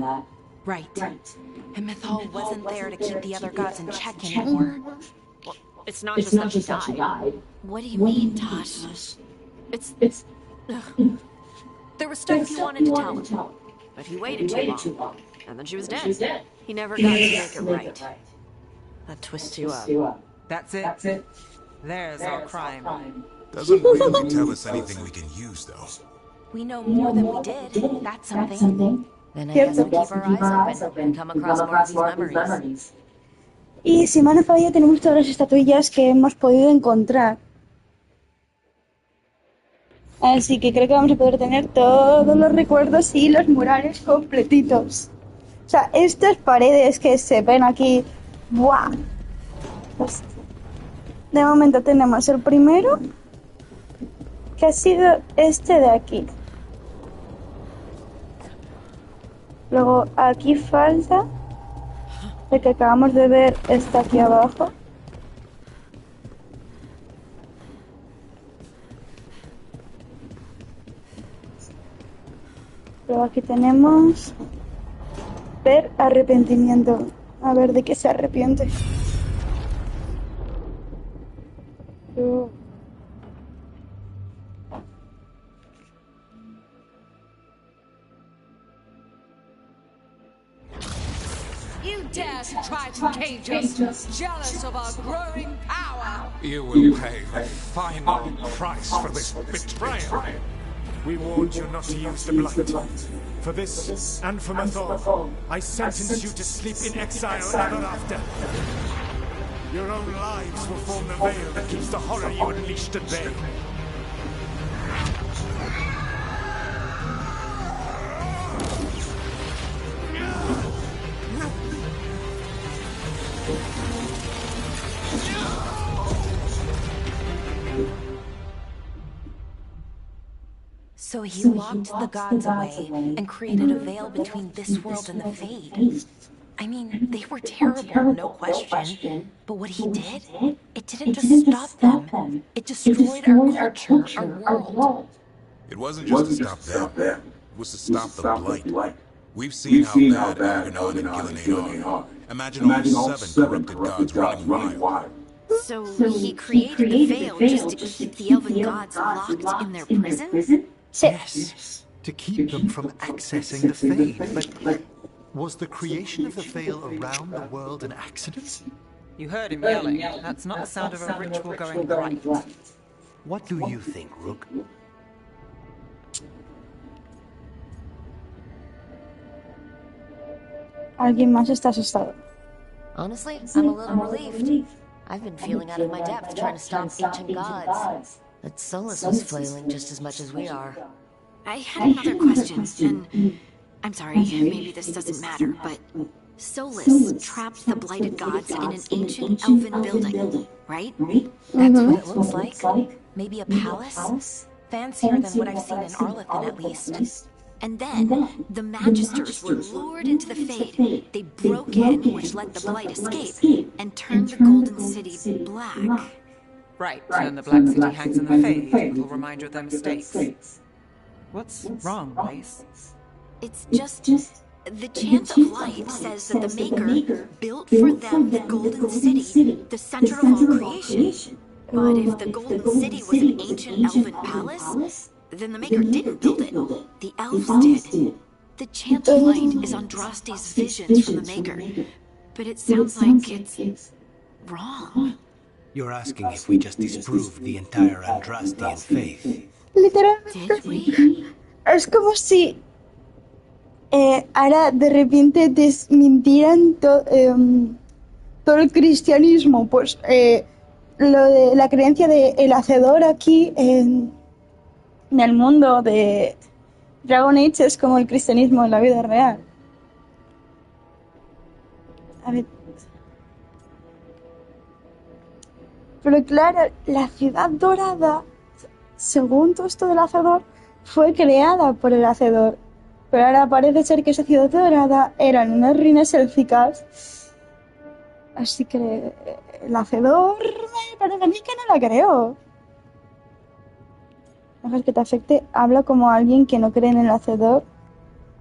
Right. And Mithal wasn't there to keep the other gods in check anymore. Well, it's not just that she died. What do you mean, Tosh? It's... Ugh. There was stuff he wanted to tell him, but he waited too long, and then she was dead. He never got to make it right. That twists you up. That's it. There's our crime. Doesn't really tell us anything we can use, though. We know more than we did. That's something. Then I guess we keep our eyes open and come across more of these memories. Y si mal no falla, tenemos todas las estatuillas que hemos podido encontrar. Así que creo que vamos a poder tener todos los recuerdos y los murales completitos. O sea, estas paredes que se ven aquí, ¡buah! Pues, de momento tenemos el primero, que ha sido este de aquí. Luego aquí falta, el que acabamos de ver está aquí abajo. Luego aquí tenemos ver arrepentimiento. A ver de qué se arrepiente. You dare to try try to cage us, jealous of our growing power. You will pay the final price for this betrayal. We warned you not to use the blight. For this, and for Mathor, I sentence you to sleep in exile ever after. Your own lives will form the veil that keeps the horror you unleashed at bay. So he locked the gods away and created a veil between this world and the Fade. I mean, they were terrible, no question. But what he did, it didn't just stop them. It destroyed our culture, our world. It wasn't just to stop them. It was to stop the blight. We've seen how bad Argonaut and Gillenade are. Imagine all 7 corrupted gods running wild. So he created the veil just to keep the elven gods locked in their prison? Yes, to keep them from accessing the Fade. But was the creation of the veil around the world an accident? You heard him yelling. That's not the sound of a ritual going right. What do you think, Rook? Alguien más está asustado. Honestly, I'm a little relieved. I've been feeling out of my depth trying to stop ancient gods. But Solus was flailing just as much as we are. I had another question, and I'm sorry, maybe this doesn't matter, but Solus trapped the blighted gods in an ancient elven building, right? That's what it looks like. Maybe a palace? Fancier than what I've seen in Arlethan, at least. And then, the Magisters were lured into the Fade. They broke in, which let the blight escape, and turned the Golden City black. Right, and the Black City hangs in the Fade, a little reminder of their mistakes. What's wrong, Lace? It's just... The Chant of Light says that the Maker built for them the Golden City, the center of all creation. But if the Golden City was an ancient elven palace, then the Maker didn't build it. The elves did. The Chant of Light is Andraste's visions from the Maker, but it sounds like it's wrong. You're asking if we just disproved the entire Andrastean faith. Literalmente. Es como si ahora de repente desmintieran todo el cristianismo. Pues lo de la creencia de el hacedor aquí en el mundo de Dragon Age es como el cristianismo en la vida real. A ver. Pero claro, la ciudad dorada, según todo esto del hacedor, fue creada por el hacedor. Pero ahora parece ser que esa ciudad dorada eran unas ruinas élficas. Así que el hacedor me parece a mí que no la creo. Dejar que te afecte, habla como alguien que no cree en el hacedor.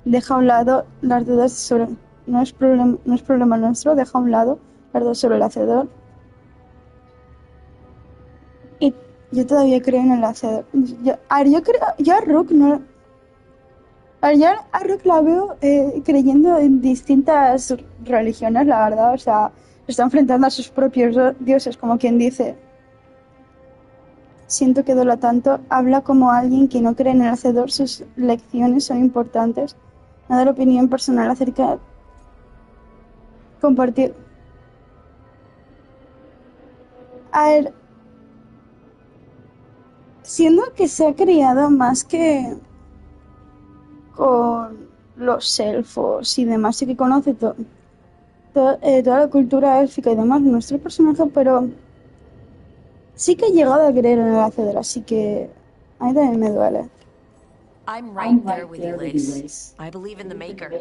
Deja a un lado las dudas sobre... No es problema nuestro, deja a un lado las dudas sobre el hacedor. Y yo todavía creo en el hacedor. Yo a Rook no... Yo a Rook la veo creyendo en distintas religiones, la verdad. O sea, se está enfrentando a sus propios dioses, como quien dice. Siento que duela tanto. Habla como alguien que no cree en el hacedor. Sus lecciones son importantes. No dar opinión personal acerca... Compartir... A ver... Siendo que se ha criado más que con los elfos y demás, y que conoce toda la cultura élfica y demás, nuestro personaje, pero sí que he llegado a creer en el hacedor, así que a mí también me duele. I'm right there with you, Lace. I believe in the Maker.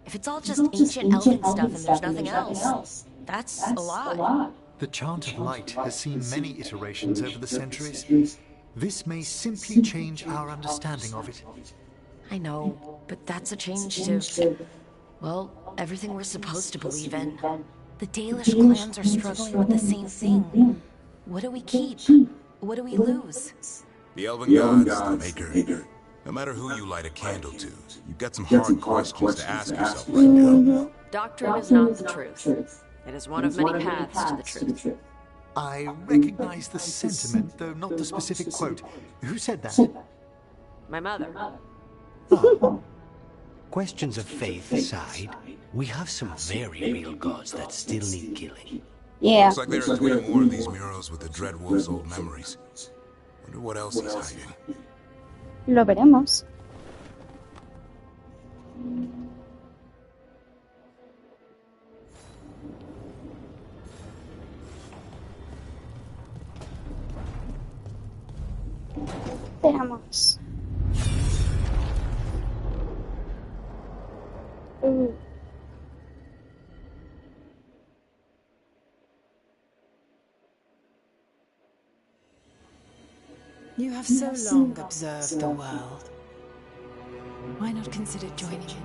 If it's all just ancient elven stuff and there's nothing else, that's a lot. The Chant of Light has seen many iterations over the centuries. This may simply change our understanding of it. I know, but that's a change to, well, everything we're supposed to believe in. The Dalish clans are struggling with the same thing. What do we keep? What do we lose? The elven gods, the Maker. No matter who you light a candle to, you've got some hard questions to ask yourself right now. Doctrine is not the truth. It is one of many paths to the truth. I recognize the sentiment, though not the specific quote. Who said that? My mother. Questions of faith aside, we have some very real gods that still need killing. Yeah. Looks like there are 3 more of these murals with the Dreadwolf's old memories. Wonder what else he's hiding. Lo veremos. Veamos. You have so long observed the world. Why not consider joining it?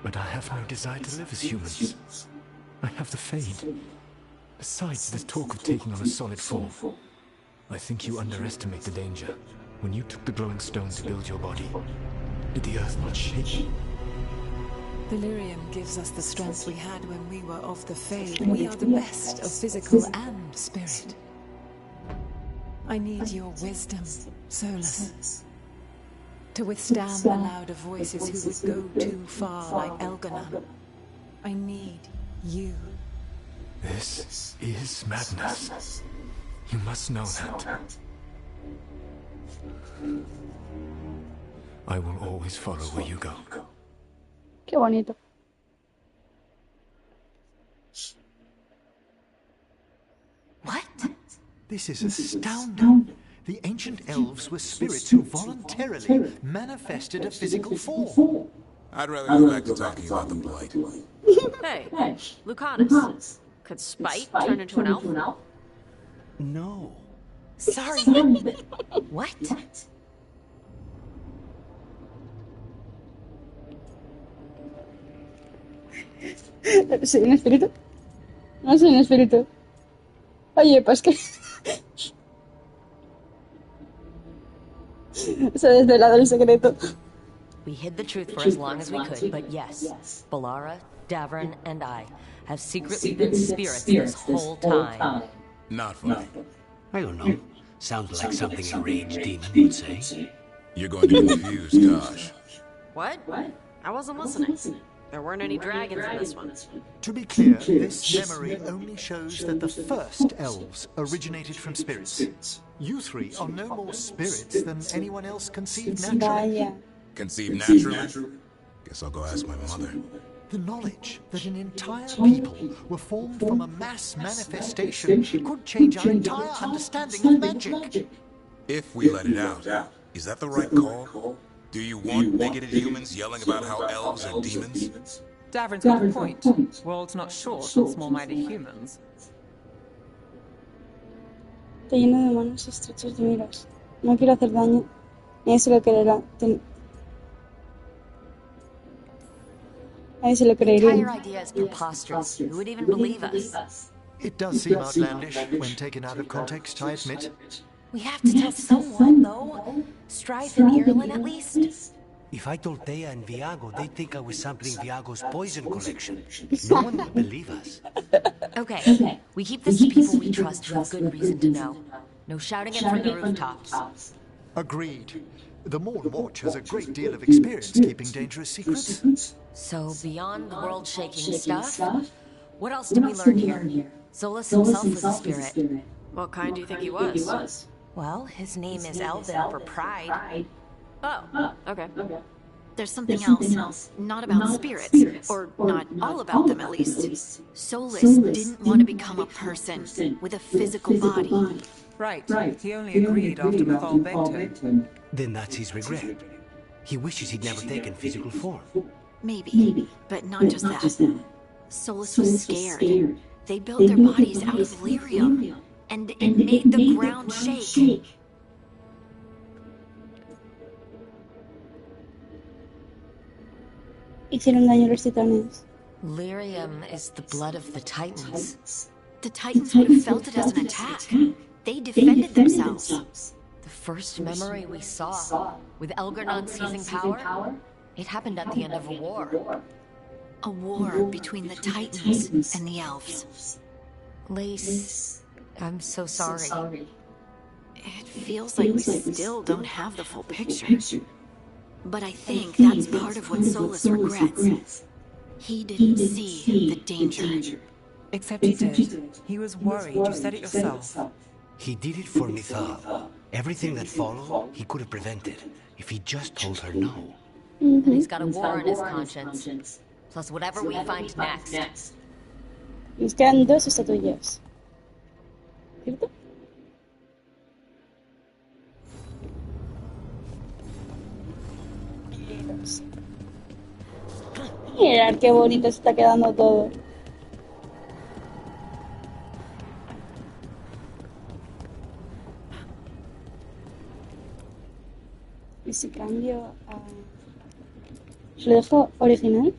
But I have no desire to live as humans. I have the Fade. Besides, there's talk of taking on a solid form. I think you underestimate the danger. When you took the glowing stone to build your body, did the earth not shake? Delirium gives us the strength we had when we were of the Fade. We are the best of physical and spirit. I need your wisdom, Solus, to withstand the louder voices who would go too far like Elganon. I need you. This is madness. You must know that. I will always follow where you go. Qué bonito. What? This is astounding. The ancient elves were spirits who voluntarily manifested a physical form. I'd rather go back to talking about the Blight. Hey, Lucanus. Could Spite turn into an elf? No. Sorry. What? ¿Soy un espíritu? No soy un espíritu. Oye, pues que... Se ha desvelado el secreto. We hid the truth for as long as we could, but yes, Balara, Davrin, and I have secretly been spirits this whole time. Not funny. I don't know. Sounds like something a rage demon would say. You're going to confuse Tosh. What? I wasn't listening. There weren't any dragons in this one. To be clear, this memory only shows that the first elves originated from spirits. You 3 are no more spirits than anyone else conceived naturally. Vaya. Conceived naturally? Guess I'll go ask my mother. The knowledge that an entire people were formed from a mass manifestation could change our entire understanding of magic. If we let it out, is that the right call? Do you want bigoted humans yelling about how elves are demons? Davrin's got a point. World's not short on small-minded humans. Está lleno de manos estrechas de miras. No quiero hacer daño. Nadie se lo creerá. Nadie se lo The creería. entire idea is preposterous. Who would even believe us? It does seem outlandish when taken out of context, I admit. We have to tell someone, though. Strife and Ireland, at least. If I told Thea and Viago, they'd think I was sampling Viago's poison collection. No one would believe us. Okay, we keep this to people we trust who have good reason to know. No shouting it from the rooftops. Agreed. The Morn Watch has a great deal of experience keeping dangerous secrets. So, beyond the world-shaking stuff, what else did we learn here? Solus himself was a spirit. What kind do you think he was? Well, his name is Elvin for pride. Oh, okay. There's something else. Not about spirits, or not all about them at least. Solus didn't want to become a person with a physical body. Right. He only agreed after Mathal begged him. Then that's his regret. He wishes he'd never taken physical form. Maybe, but not just that. Solus was scared. They built their bodies out of lyrium, and it made the ground shake. Hicieron daño a los titanes. Lyrium is the blood of the Titans. The Titans would have felt it as an attack. They defended themselves. The first memory we saw, with Elgarnon seizing power, it happened at the end of a war. A war between the Titans and the Elves. Lace, I'm so sorry. It feels like we still don't have the full picture. But I think that's part of what Solus regrets. He didn't see the danger. Except he did. He was worried. You said it yourself. He did it for Mithal. Everything that followed, he could have prevented if he just told her no. And he's got a war on his conscience. Plus whatever we find next. Nos quedan 2 estatuillas. ¿Cierto? Mirad qué bonito se está quedando todo. Y si cambio a... ¿Se lo dejo original?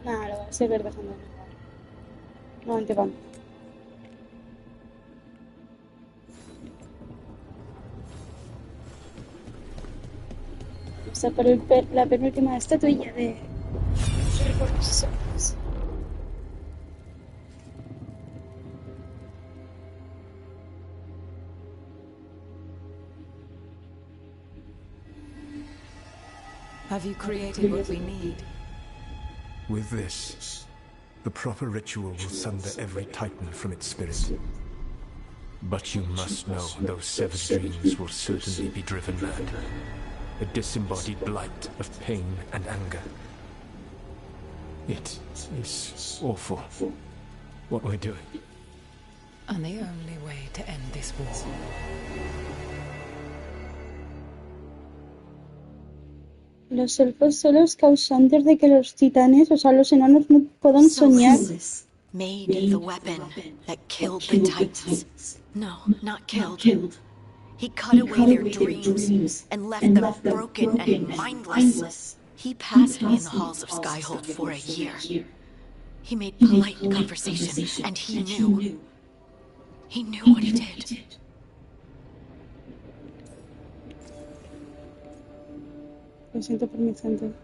Nada, lo voy a seguir dejando. No, antepam. Vamos a por la penúltima estatuilla de recursos. Have you created what we need? With this, the proper ritual will sunder every Titan from its spirit. But you must know those severed dreams will certainly be driven mad. A disembodied blight of pain and anger. It is awful what we're doing. And the only way to end this war. Los elfos son los causantes de que los titanes, o sea, los enanos, no puedan soñar. Solus made the weapon that killed the Titans. No, not killed. He cut away their dreams and left them broken and mindless. He passed me in the halls of Skyhold for a year. He made polite conversation, and he knew. He knew what he did. Lo siento por mi gente.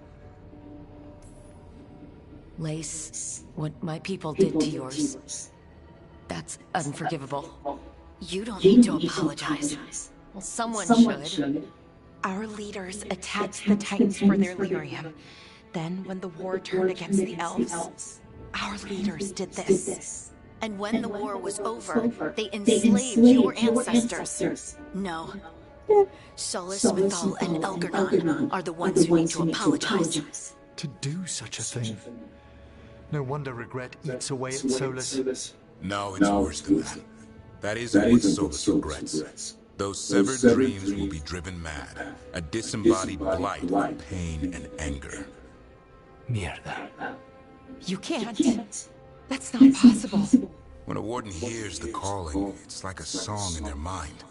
Lace, what my people did to yours, that's unforgivable. You don't need to apologize. Well, someone should. Our leaders attacked the Titans for their lyrium. Then, when the war turned against the elves, our leaders did this. And when the war was over, they enslaved your ancestors. No. Solus, Mithal, and Elgernon are the ones who need to apologize. To do such a thing. No wonder regret eats away at Solus. No, it's worse than that. That isn't what Solus regrets. Those severed dreams will be driven mad. A disembodied blight of pain and anger. Mierda. You can't. That's not possible. When a warden hears the calling, it's like a song in their mind.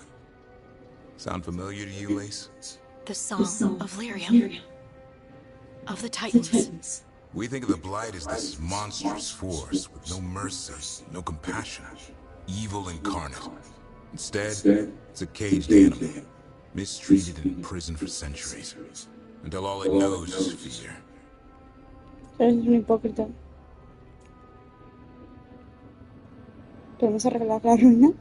Sound familiar to you, Lace? The song of Lyrium. Of the Titans. We think of the Blight as this monstrous force with no mercy, no compassion. Evil incarnate. Instead, it's a caged animal, mistreated and imprisoned for centuries, until all it knows is fear. Eres un hipócrita. ¿Podemos arreglar la ruina?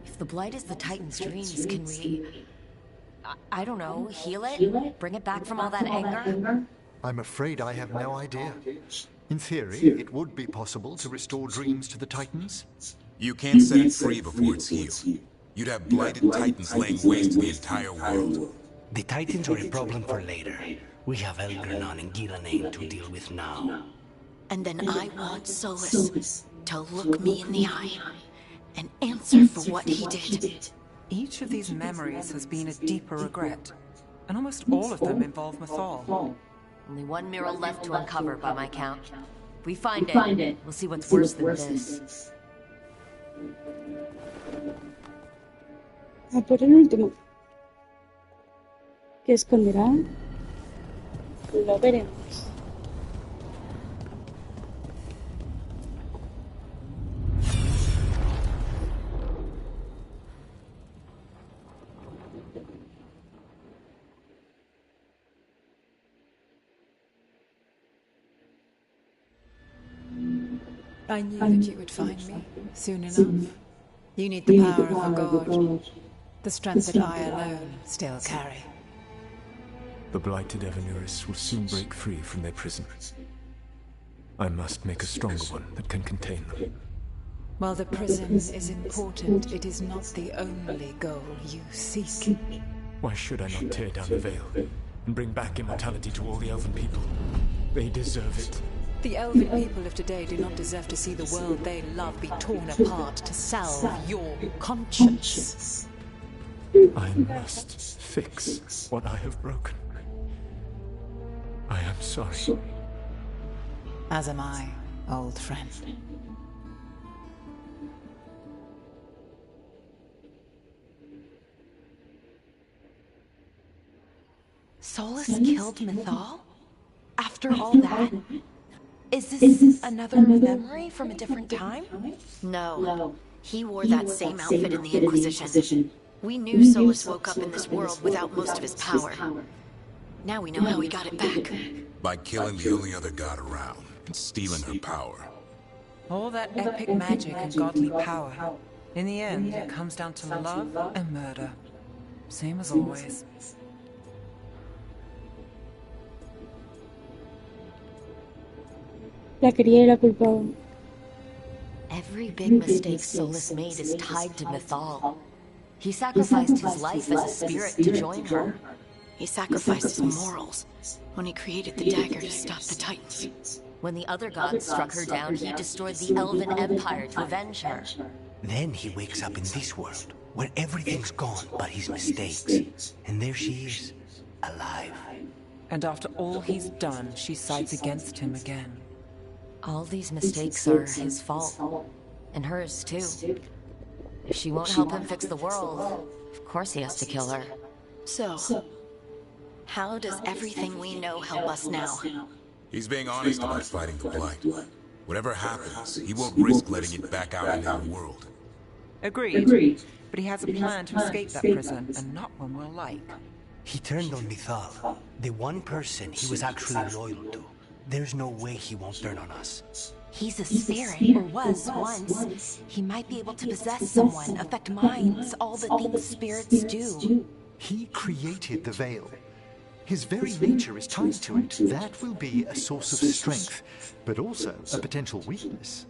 If the blight is the Titan's dreams, can we... I don't know, heal it? Bring it back from all that anger? I'm afraid I have no idea. In theory, it would be possible to restore dreams to the Titans. You can't set it free before it's healed. You'd have blighted Titans laying waste to the entire world. The Titans are a problem for later. We have Elgernon and Gillenane to deal with now. And then I want Solus to look me in the eye and answer for what he did. Each of these memories has been a deeper regret, and almost all of them involve Mithal. Only one mural left to uncover by my count. If we find it, we'll see what's worse than this. A por el último. ¿Qué esconderá? Lo veremos. I knew that you would find me soon enough. You need the power of a god, the strength that I alone still carry. The blighted Evanuris will soon break free from their prison. I must make a stronger one that can contain them. While the prison is important, it is not the only goal you seek. Why should I not tear down the veil and bring back immortality to all the Elven people? They deserve it. The Elven people of today do not deserve to see the world they love be torn apart to salve your conscience. I must fix what I have broken. I am sorry. As am I, old friend. Solus killed Mythal? After all that? Is this another memory from a different time? No. He wore that same outfit in the Inquisition. We knew Solus woke up in this world without most of his power. Now we know how he got it back. By killing the only other god around and stealing her power. All that epic magic and godly power. In the end, it comes down to love and murder. Same as always. La quería y la culpaba. Every big mistake Solus made is tied to Mythal. He sacrificed his life as a spirit to join her. He sacrificed his morals when he created the dagger to stop the Titans. When the other gods struck her down, he destroyed the Elven Empire to avenge her. Then he wakes up in this world, where everything's gone but his mistakes. And there she is, alive. And after all he's done, she sides against him again. All these mistakes are his fault. And hers, too. If she won't help him fix the world, of course he has to kill her. So, how does everything we know help us now? He's being honest about fighting the Blight. Whatever happens, he won't risk letting it back out into the world. Agreed. But he has a plan to escape that prison, and not one we'll like. He turned on Mythal, the one person he was actually loyal to. There's no way he won't turn on us. He's a spirit, or was once. He might be able to possess someone, affect minds, all the things spirits do. He created the veil. His very nature is tied to it. That will be a source of strength, but also a potential weakness.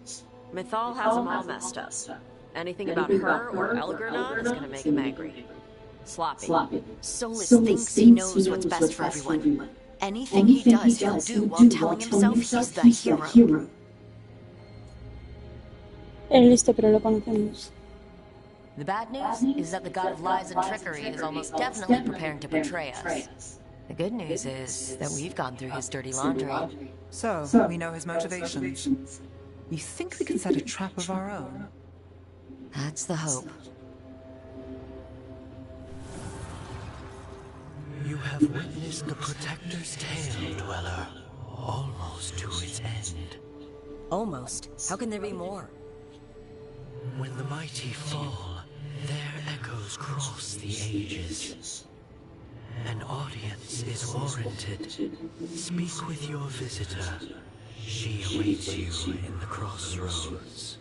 Mythal has him all messed up. Anything about her or Elgernot is gonna make him angry. Sloppy. Solus thinks he knows what's best for everyone. Anything he does, he'll do while telling himself he's the hero. Eres listo, pero lo conocemos. The bad news is that the god of lies and trickery is almost definitely preparing to betray us. The good news is that we've gone through his dirty laundry. So, we know his motivations. You think we can set a trap of our own? That's the hope. You have witnessed the Protector's tale, Dweller, almost to its end. Almost? How can there be more? When the mighty fall, their echoes cross the ages. An audience is warranted. Speak with your visitor. She awaits you in the crossroads.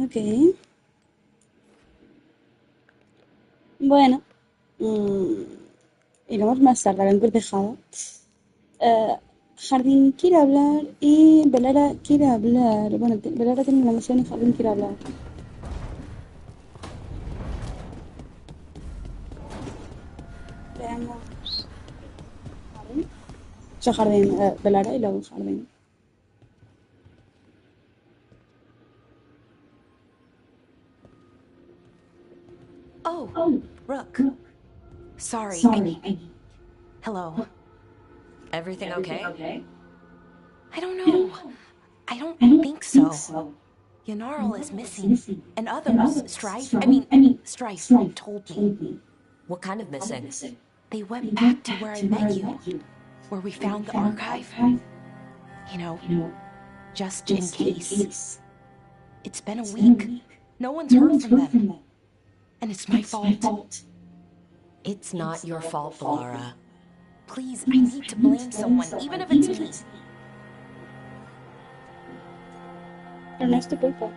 Ok. Bueno. Iremos más tarde a la encrucijada. Jardín quiere hablar y Velara quiere hablar. Bueno, Velara tiene una misión y Jardín quiere hablar. Veamos. Jardín. O sea, Jardín, Velara y luego Jardín. Oh, Rook. Sorry. Hello. Everything okay? I don't know. I don't think so. Yanarl is missing. And others, Strife told me. What kind of missing? They went back to where I met you. Where we found the archive. You know, just in case. It's been a week. No one's heard from them. And it's my fault. It's not your fault, Valara. Please, I need to blame someone, even if it's me. Ernesto culpa.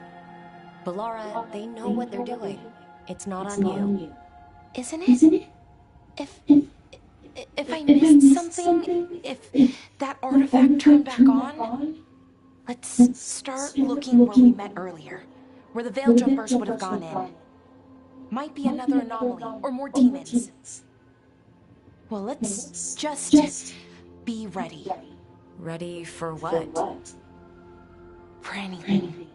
Valara, they know what they're doing. It's not on you. Isn't it? If I missed something, if that artifact turned back on, let's start looking where we met earlier, where the Veil Jumpers would have gone in. Might be another anomaly, or more demons. Well, let's just be ready. Ready for what? For anything.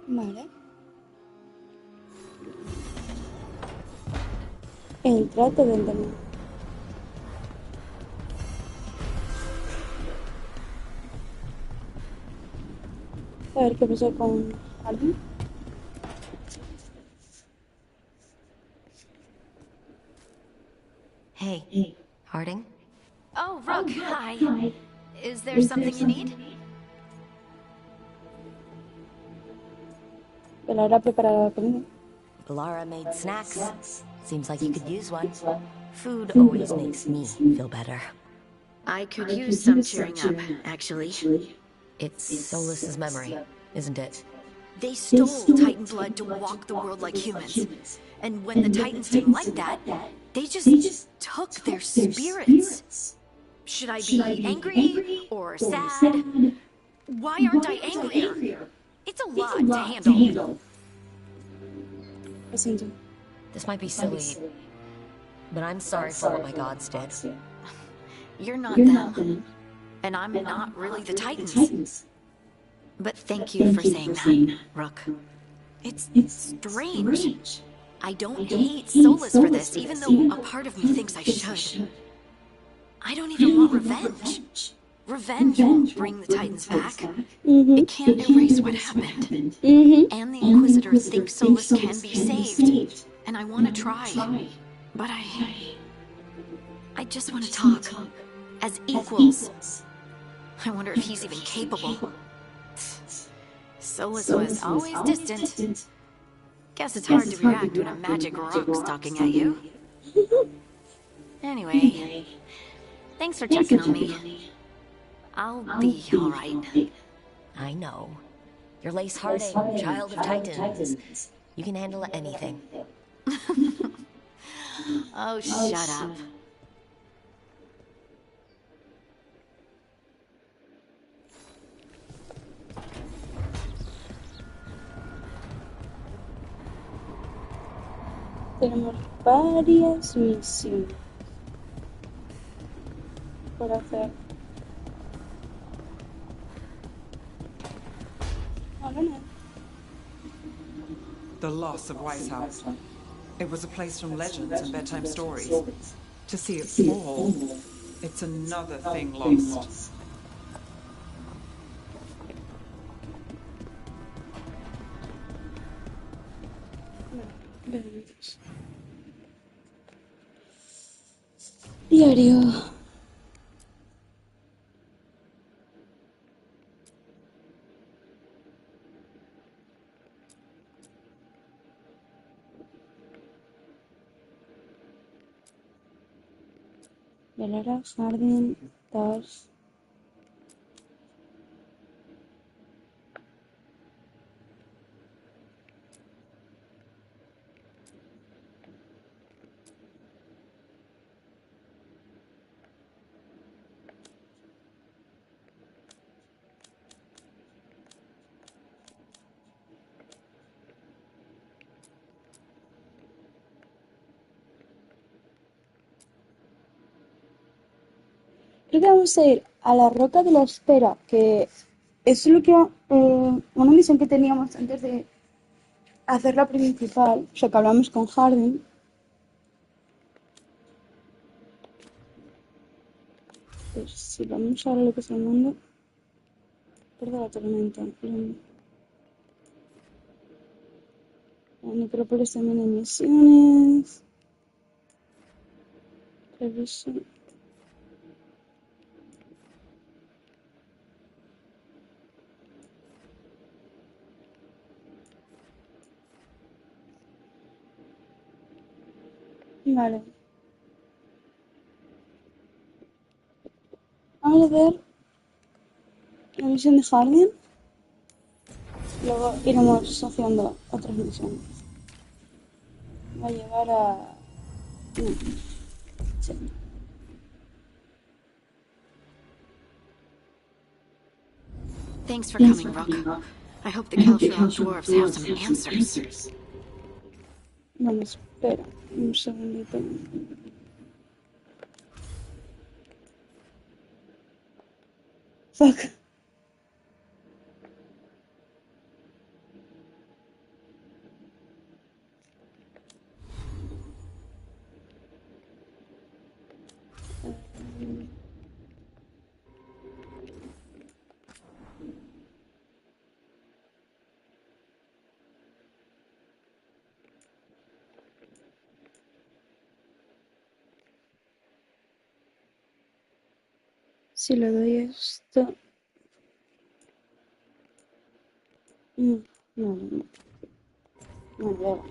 Vale. El trato del demonio. A ver qué pasó con Hardin. Hey, Harding? Oh, Rook, hi. Is there something you need? Valara preparado la comida. Valara made snacks. Seems like you could use one. Food always makes me feel better. I could use some cheering up, actually. It's Solus's memory, isn't it? They stole Titan blood to walk the world like humans. And when the Titans didn't like that, they just took their spirits. Should I be angry or sad? Why aren't I angrier? It's a lot to handle. This might be silly, but I'm sorry for what my gods did. You're not them, and I'm not really the Titans. But thank you for saying that, Rook. It's strange. I don't hate Solus for this, even though a part of me thinks I should. I don't even want revenge. Revenge won't bring the Titans back. It can't erase what happened. And the Inquisitor thinks Solus can be saved. And I want to try. But I just want to talk. As equals. I wonder if he's even capable. Solus was always distant. Guess it's hard to react when a magic rock's talking at you. Anyway, thanks for checking on me. I'll be alright. I know. You're Lace Harding, child of Titans. You can handle anything. Oh, shut up. Tenemos varias misiones por hacer. The loss of Weishaupt. It was a place from legends and bedtime stories. To see it fall, it's another thing lost. Diario. Valara, Hardin, Tars. Creo que vamos a ir a la Roca de la Espera, que es lo que una misión que teníamos antes de hacer la principal, o sea que hablamos con Hardin. Pues si vamos ahora a lo que es el mundo, perdón la tormenta. La necrópolis también hay misiones. Reviso. Vale. Vamos a ver la misión de Jardín. Luego iremos haciendo otras misiones. Va a llevar a... No. Sí. Thanks for coming, Rook. I hope the Keltron dwarves have some answers. Vamos, espera un segundito. Fuck. Si le doy esto... No, no, no. No, no.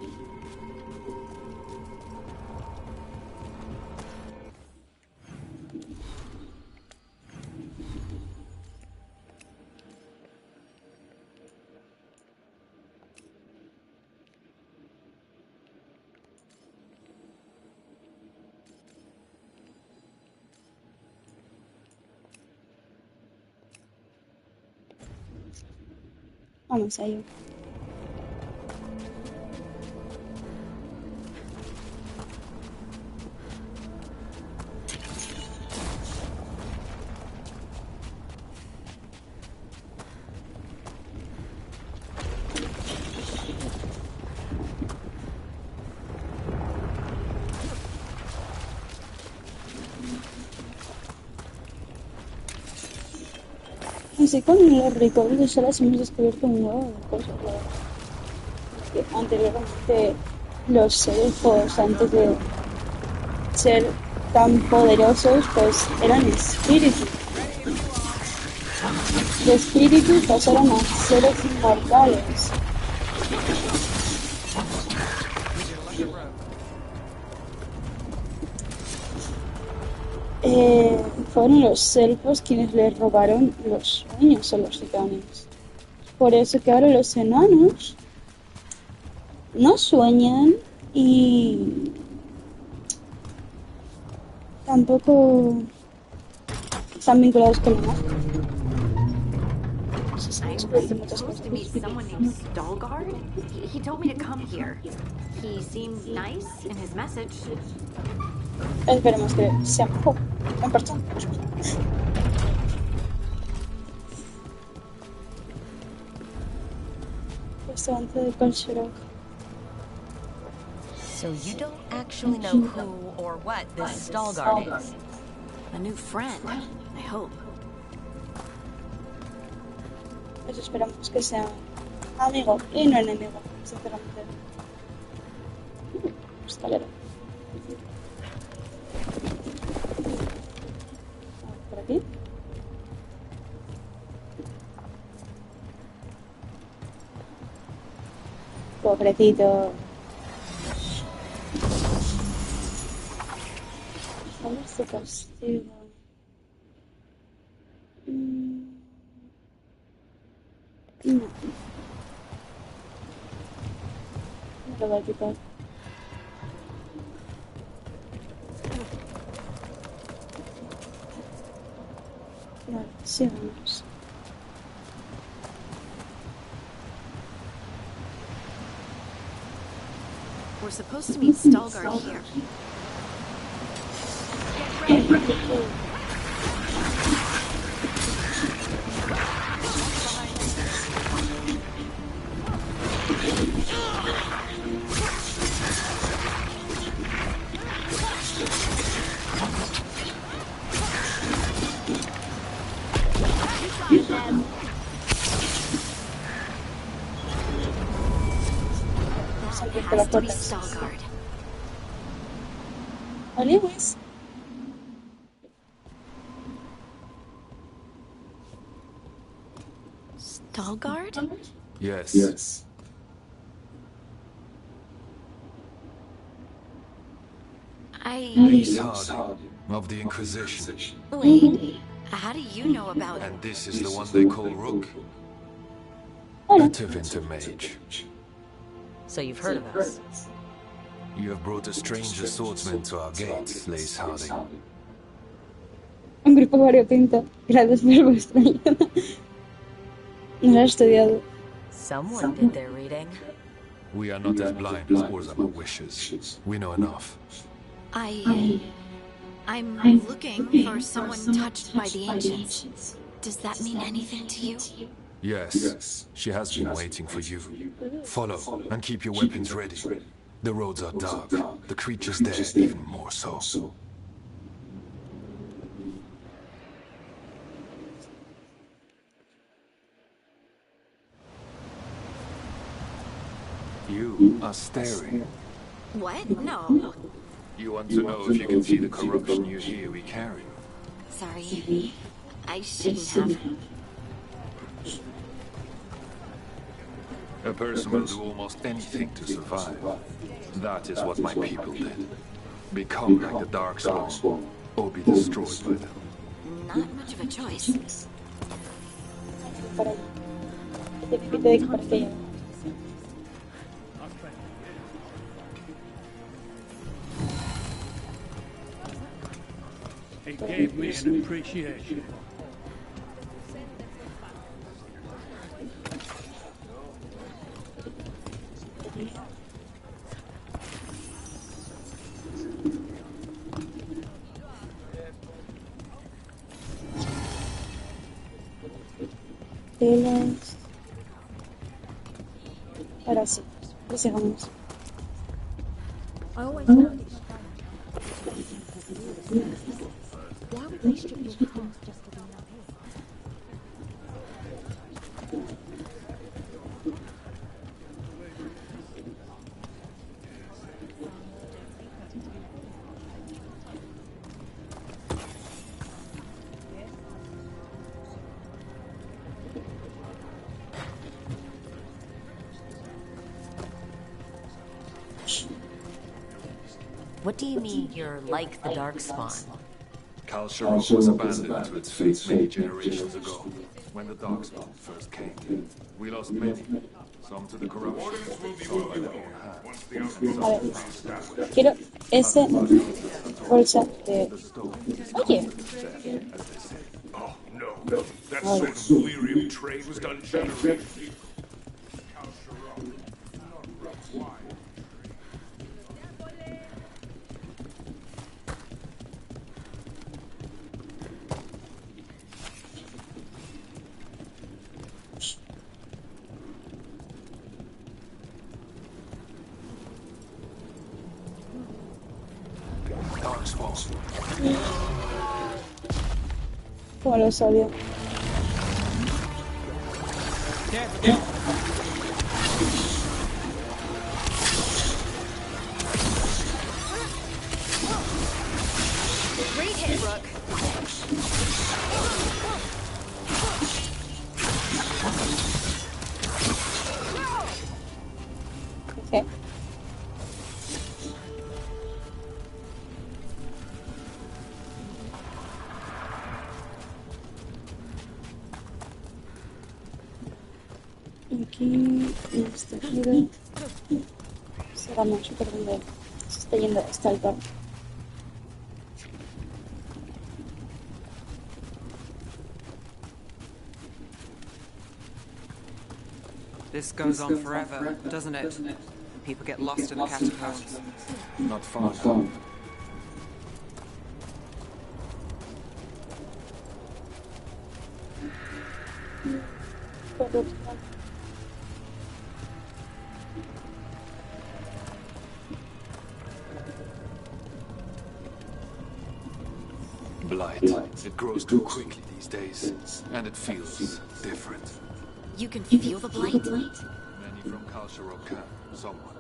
Vamos a ello. Así con los recorridos solo hemos descubierto un nuevo de cosas. Que anteriormente los elfos, antes de ser tan poderosos, pues eran espíritus. De espíritus pasaron a seres inmortales. Fueron los elfos quienes les robaron los sueños a los gitanos. Por eso que ahora los enanos no sueñan y tampoco están vinculados con la magia. I'm supposed to meet someone named Stalgard? He told me to come here. He seemed nice in his message. Esperemos que sea mejor en persona. Restaurante de Colcherok. So you don't actually know who or what this Stalgard is? A new friend, I hope. Pues esperamos que sea amigo y no enemigo, sinceramente. Escalera. Por aquí. Pobrecito. ¿Cuál es tu castigo? No. Me lo voy a quitar. Vale, sigamos. We're supposed to meet Stalgard here. Get ready. Has to be Stalgard. Lewis. Stalgard? Yes. Ace Harding of the Inquisition. Wait, how do you know about... And this is the one they call Rook? A Tevinter mage. So you've heard of us? You have brought a stranger swordsman to our gates, Ace Harding. Un grupo variopinto. Gracias por vuestra ayuda. No lo he estudiado. Someone did their reading. We are not as blind as Orzama wishes. We know enough. I'm looking for someone touched by the ancients. Does that mean anything to you? Yes, she has been waiting for you. Follow, and keep your weapons ready. The roads are dark, the creatures there even more so. You are staring. What? No. You want to know if you can see the corruption you hear we carry? Sorry. I shouldn't have. A person will do almost anything to survive. That is what my people did. Become like the Darkspawn, or be destroyed by them. Not much of a choice. It gave me an appreciation. Telas. Ahora sí, prosigamos. I always found it why would they strip your clothes just to be out here? What do you mean you're like the Darkspawn? Kalsharok was abandoned to its fate many generations ago, when the Darkspawn first came. We lost many, some to the corruption, some by their own hands. A ver, quiero ese bolsa de... Oye. Oh, no. That sort of delirium trade was done generally. Como lo sabía. Great hit, Rook. Okay. Aquí, esta ayuda. Sigamos por donde se está yendo hasta el bar. This goes on forever, doesn't it? People get lost in the catacombs. Not far now. Blight. It grows too quickly these days, and it feels different. You can feel the blight? Many from Kalsharok camp, someone.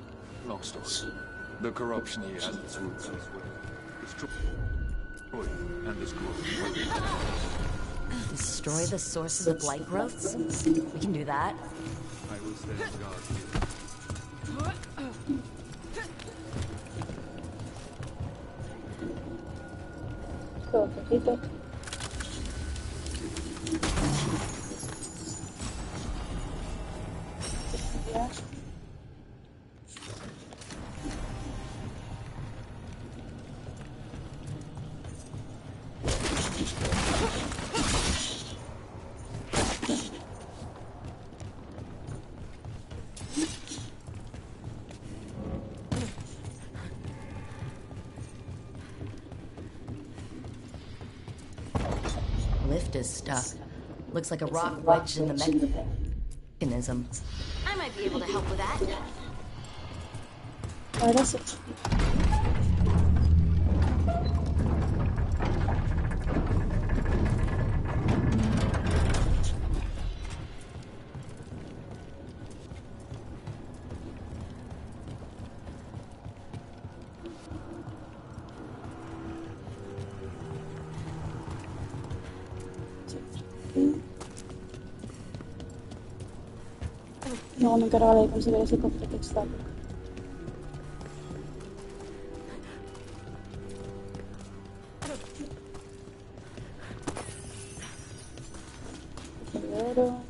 Long story. The corruption here has its roots elsewhere. It's true. And this growth. Destroy the sources of blight growths? We can do that. I will stand guard here. Cofrecito. Ya. Lift is stuck. Looks like a rock wedged in the mechanism. I might be able to help with that. Ahora sí. Luego me encargaré de conseguir ese cofre que está. Cofre de oro.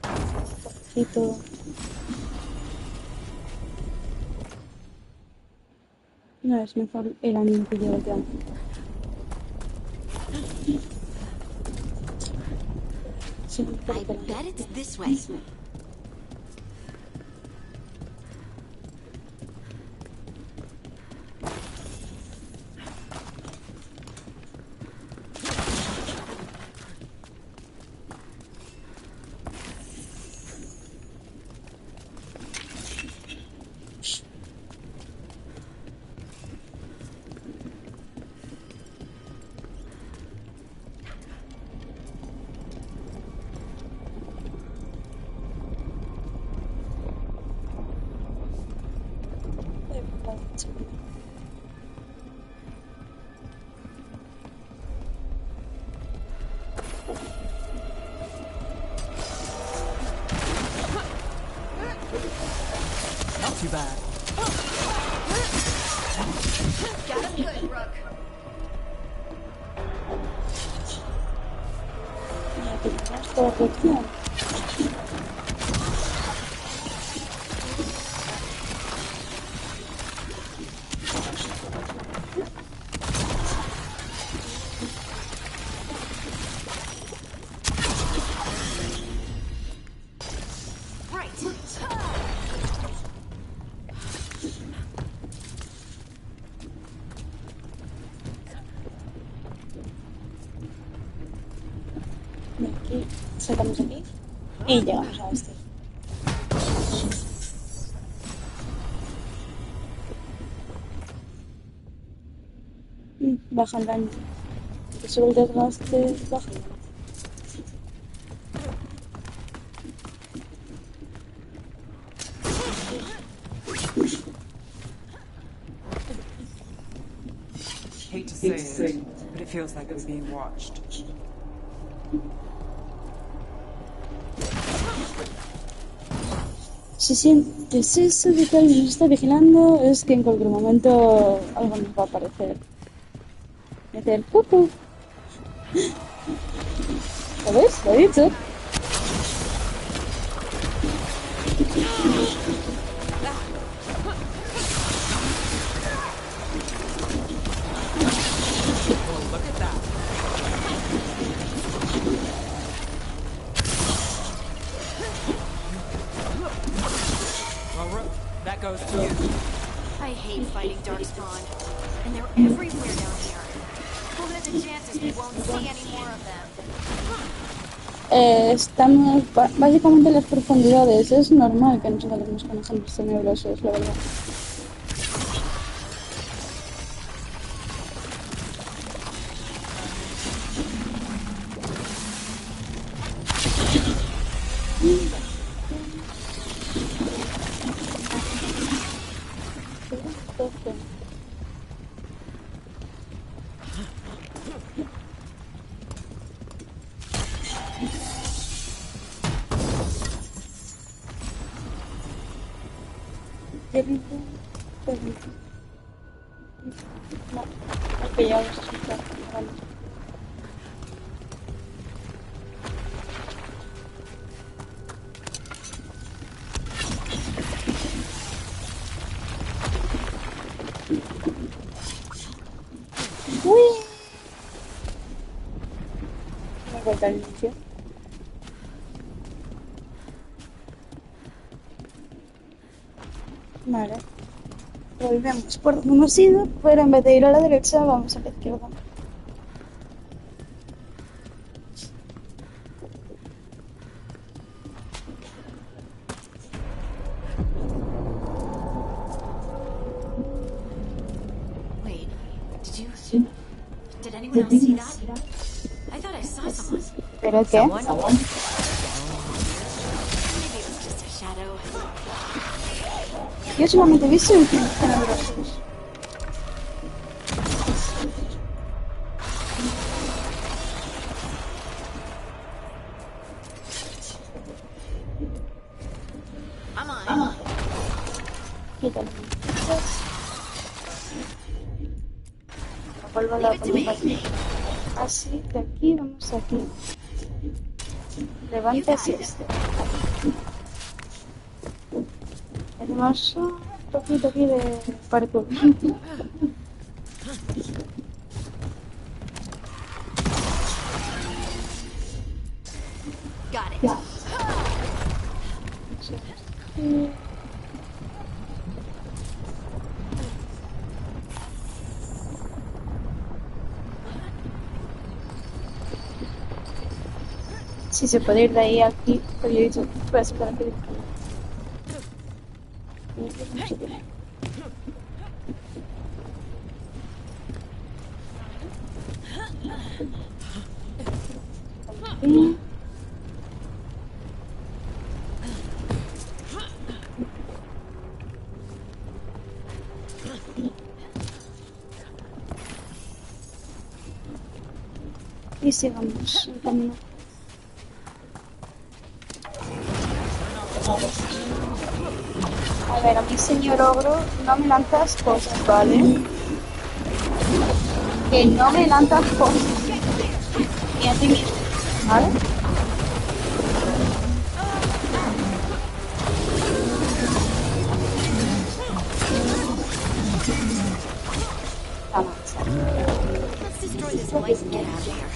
Cofrecito. No es mejor el anime que llevo ya. Sí, I bet it's this way. Not too bad. Got him good, Rook. Corrección. De aquí, sacamos aquí y llegamos a este. Baja el daño. Que sube el desgaste, baja el daño. Hate to say it, but it feels like we're being watched. Si sientes eso de que alguien nos está vigilando, es que en cualquier momento algo nos va a aparecer. Y hacer cucu. ¿Lo ves? Lo he dicho. That goes to you. I hate fighting Darkspawn. And they're everywhere down here. What are the chances we won't see any more of them? Estamos básicamente en las profundidades. Es normal que nos encontremos con agentes tenebrosos, la verdad. No. que ya los vale. Uy. Me vuelta al inicio. Vale. Volvemos por donde hemos ido, pero en vez de ir a la derecha, vamos a la izquierda. Wait, did anyone else see that? I thought I saw someone. ¿Pero qué? Someone? Maybe it was just a shadow. Yo solamente he visto un tenebrosos. Quítalo. Vuelvo a la colocación. Así, de aquí, vamos aquí. Levanta así este. Hacemos un poquito aquí de parkour. Got it. Ya. Sí, se puede ir de ahí a aquí, pero yo he dicho, voy a sacar aquí. Aquí. Y sigamos el camino. A ver, a mí, señor ogro, no me lanzas cosas, ¿vale? Que no me lanzas cosas. Fíjate bien, ¿vale? Let's destroy this light and get out of here.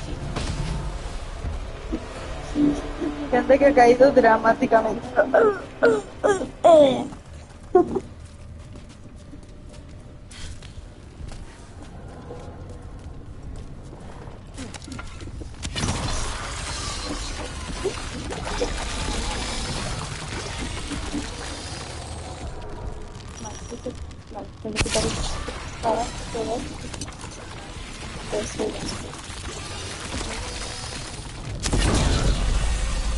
Gente que ha caído dramáticamente. Vale, tengo que quitar esto. Para todo.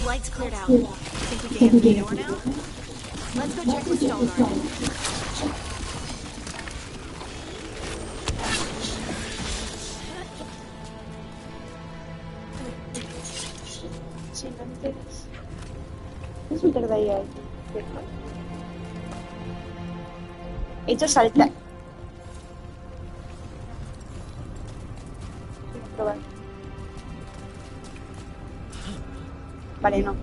Light's cleared out. Think we can get the door now? Let's go check the stone garden. Sí, no entiendes. Es un de ahí. He hecho saltar. Voy a probar. Vale, no.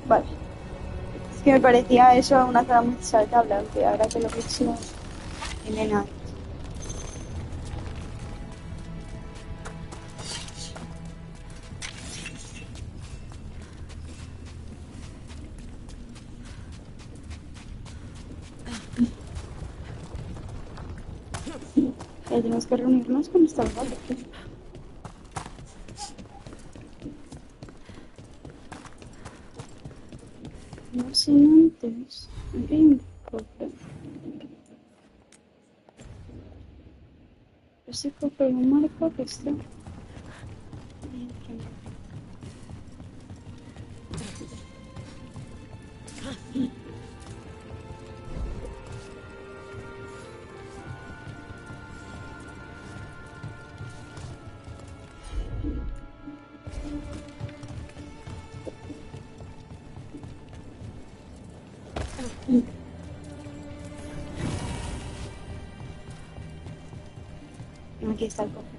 Vale. Es que me parecía eso una zona muy saltable, aunque ahora que lo pienso, tiene nada. Tenemos que reunirnos con esta banda. No sin antes. Aquí hay un cofre. Ese cofre hay un marco que está. Aquí está el cofre.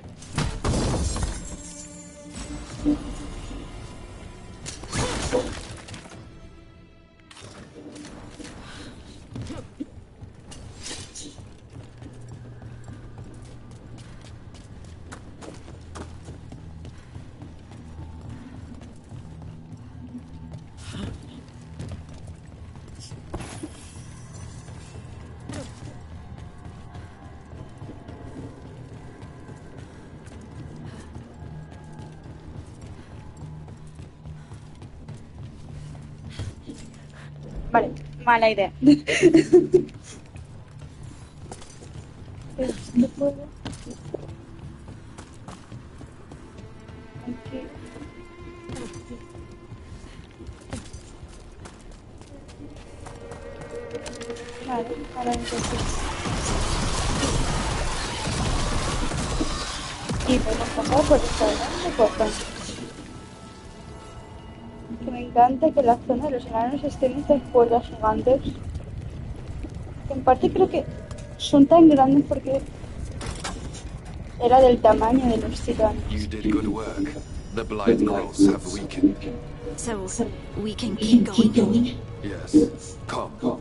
Vale, mala idea. ¿Qué puedo? Aquí. Vale, ahora entonces. Y podemos pasar por esta puerta. Que me encanta que la zona de los enanos estén estas puertas gigantes. En parte creo que son tan grandes porque era del tamaño de los titanes. You did good work. The blight growths have weakened. So, we can keep going? Yes. Come.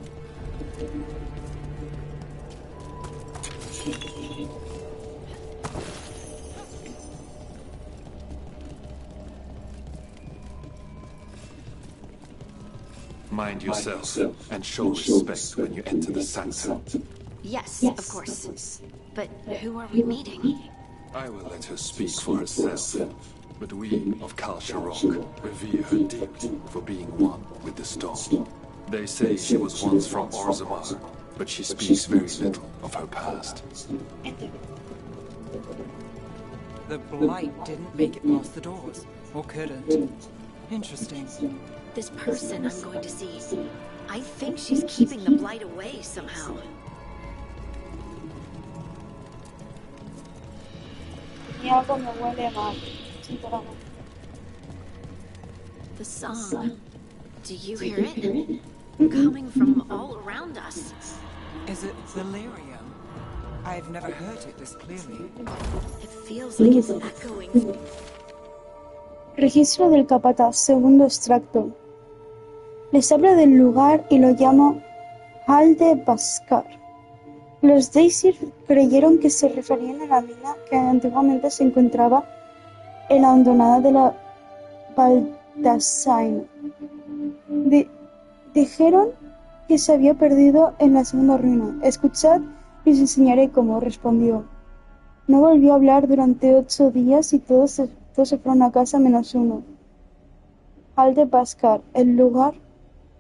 Mind yourself and show respect when you enter the sanctum. Yes, of course. But who are we meeting? I will let her speak for herself, but we of Kal Sharok revere her deeply for being one with the storm. They say she was once from Orzammar, but she speaks very little of her past. The blight didn't make it past the doors, or couldn't. Interesting. This person I'm going to see, I think she's keeping the blight away somehow. Y algo me huele mal, sinceramente. The song. Do you hear it? Coming from all around us. Is it delirium? I've never heard it this clearly. It feels like it's echoing. Registro del capataz, segundo extracto. Les hablo del lugar y lo llamo Hall de Bhaskar. Los Daisy creyeron que se referían a la mina que antiguamente se encontraba en la hondonada de la Baldasain. Dijeron que se había perdido en la segunda ruina. Escuchad y os enseñaré cómo, respondió. No volvió a hablar durante 8 días y todos se fueron a casa menos uno. Hall de Bhaskar, el lugar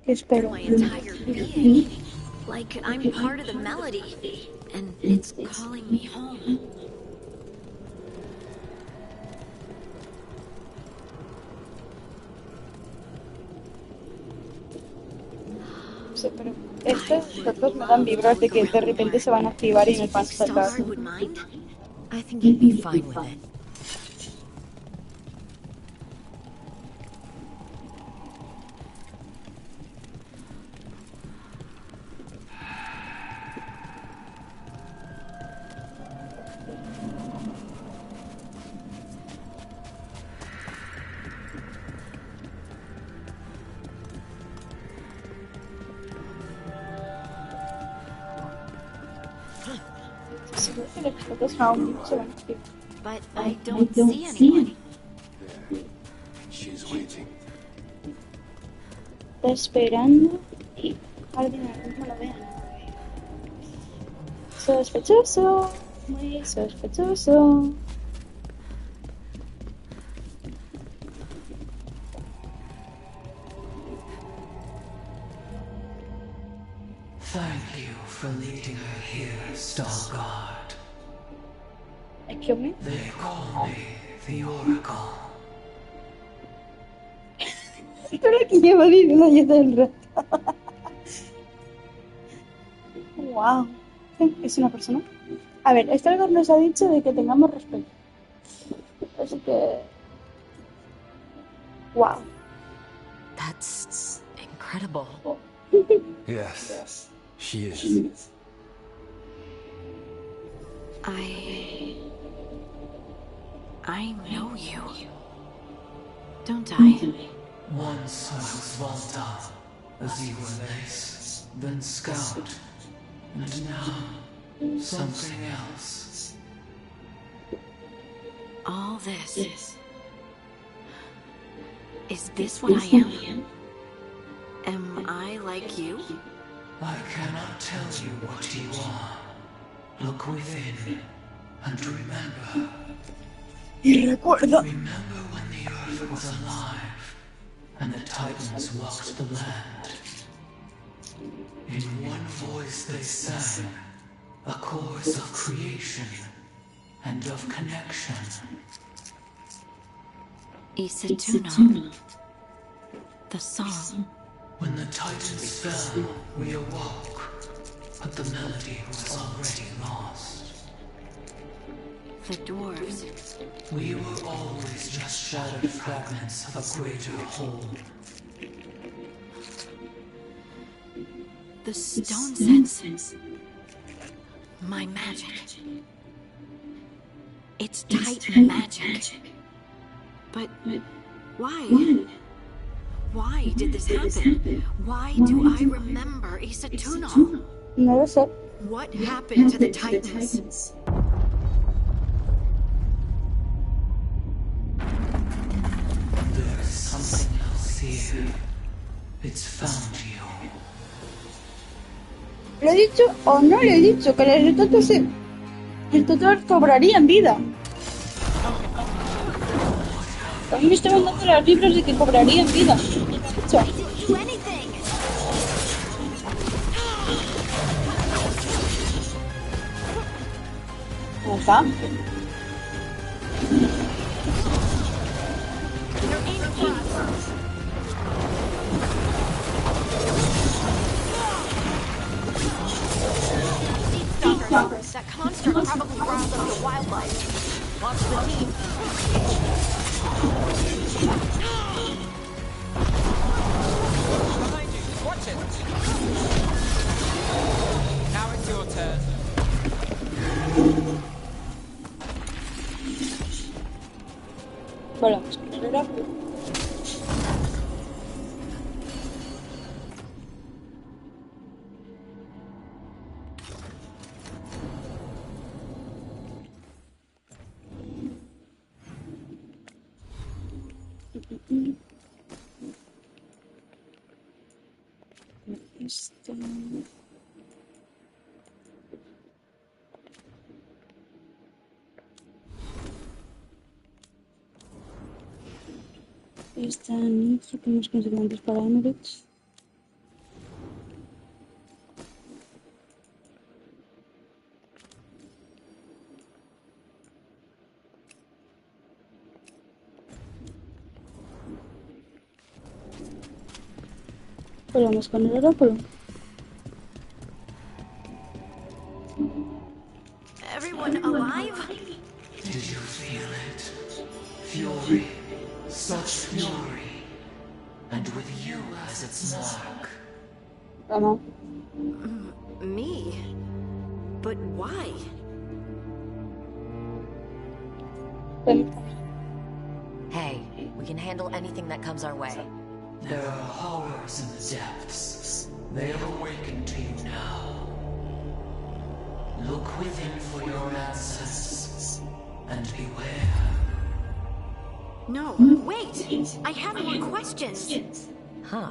que espero. My entire being. Like I'm part of the melody, and it's calling me home. Sí, pero estos datos me dan vibras de que de repente se van a activar y nos van a saltar. Starguard would mind? I think he'd be fine with it. Seguro que los datos aún no se van a activar. But I don't see anyone. She's waiting. Está esperando y alguien no lo vea. Sospechoso, muy sospechoso. Thank you for leading her here, Starguard. Excuse me? They call me the Oracle. Esto es lo que llevo diciendo yo todo el rato. Wow. ¿Es una persona? A ver, Starguard nos ha dicho de que tengamos respeto. Así que... Wow. That's incredible. Yes, she is. I know you. Don't I? Once I was Volta, a Zero Lace, then Scout, and now something else. All this. Is this what I am? Am I like you? I cannot tell you what you are. Look within and remember. Remember when the earth was alive and the Titans walked the land. In one voice they sang a chorus of creation and of connection. Isatuno. The song. When the Titans fell, we awoke, but the melody was already lost. The dwarves. We were always just shattered fragments of a greater whole. The stone sense. My magic. It's Titan magic. But why? Why did this happen? Why do I remember Isatuno? No lo sé. What happened to the Titans? There's something else here. It's found you. ¿Lo he dicho o no lo he dicho? Que el retrato cobraría en vida. A mí me estaban dando las libros de que cobraría en vida. ¿Lo he dicho? ¿Cómo está? That construct probably brought up the wildlife. Watch the team. Behind you. Watch it. Now it's your turn. Volvamos con el oráculo. Esta nicho tenemos que conseguir antes para Emirates. Volvamos con el oráculo. Everyone alive? Did you feel it? Fury. Such fury. And with you as its mark. No. Me? But why? Hey, we can handle anything that comes our way. There are horrors in the depths. They have awakened to you now. Look within for your answers. And beware. No, wait! I have more questions! Huh.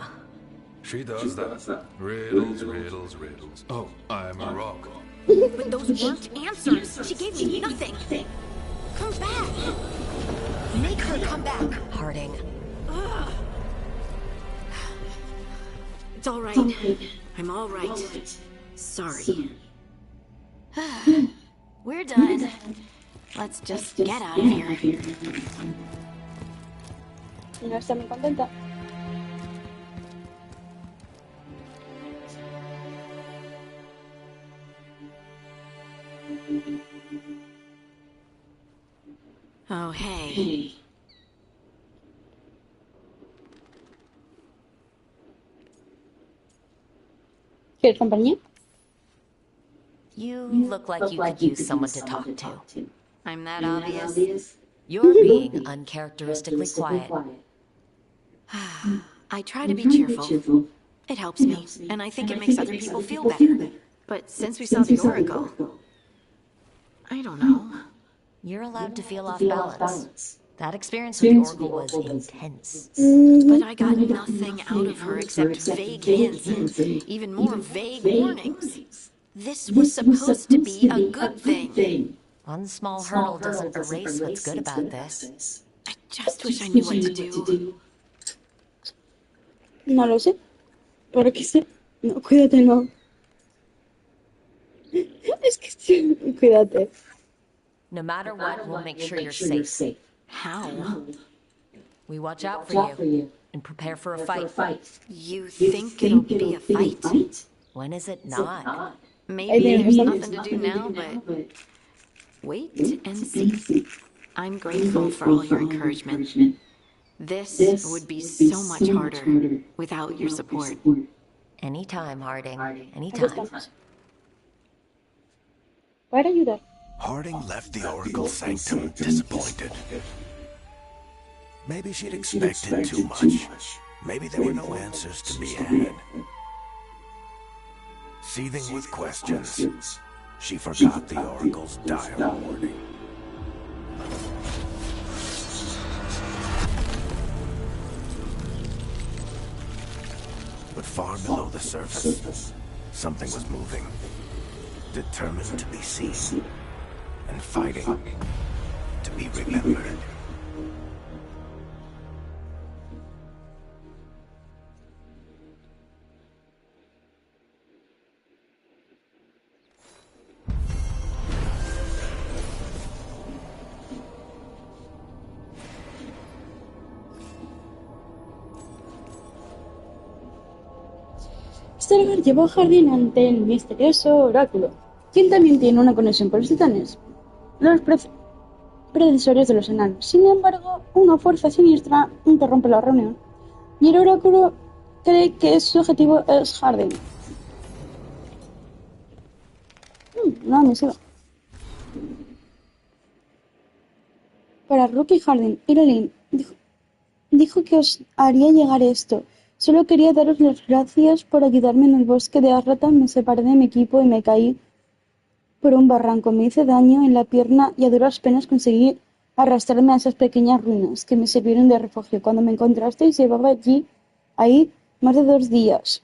She does that. Riddles, riddles, riddles. Oh, I'm a rock. But those weren't answers! She gave me nothing! Come back! Make her come back! Harding. Ugh. It's alright. I'm alright. Sorry. We're done. Let's just get out of here. No está muy contenta. Oh, hey. ¿Quieres compañía? You look like you could use someone to talk to. I'm that obvious? You're being uncharacteristically quiet. I try to be cheerful. It helps me, and I think it makes other people feel better. But since we saw the Oracle, I don't know. You're allowed to feel off balance. That experience with the Oracle was intense. But I got nothing out of her except vague hints and even more vague warnings. This was supposed to be a good thing. One small hurdle doesn't erase what's good about this. I just wish I knew what to do. No lo sé. ¿Por qué sé? No, cuídate, no. Es que sí, cuídate. No matter what, we'll make sure you're safe. How? We watch out for you and prepare for a fight. You think it'll be a fight? When is it not? Maybe there's nothing to do now, but wait and see. I'm grateful for all your encouragement. This would be so much harder without your support. Anytime, Harding. Anytime. Para ayudar. Harding left the Oracle Sanctum disappointed. Maybe she'd expected too much. Maybe there were no answers to be had. Seething with questions, she forgot the Oracle's dire warning. But far below the surface, something was moving, determined to be seen, and fighting to be remembered. Este lugar llevó a Jardín ante el misterioso oráculo, quien también tiene una conexión con los titanes, los predecesores de los enanos. Sin embargo, una fuerza siniestra interrumpe la reunión, y el oráculo cree que su objetivo es Jardín. Una misiva. Para Rook y Jardín, Irelin dijo que os haría llegar esto. Solo quería daros las gracias por ayudarme en el bosque de Arrata. Me separé de mi equipo y me caí por un barranco. Me hice daño en la pierna y a duras penas conseguí arrastrarme a esas pequeñas ruinas que me sirvieron de refugio. Cuando me encontrasteis llevaba ahí más de 2 días.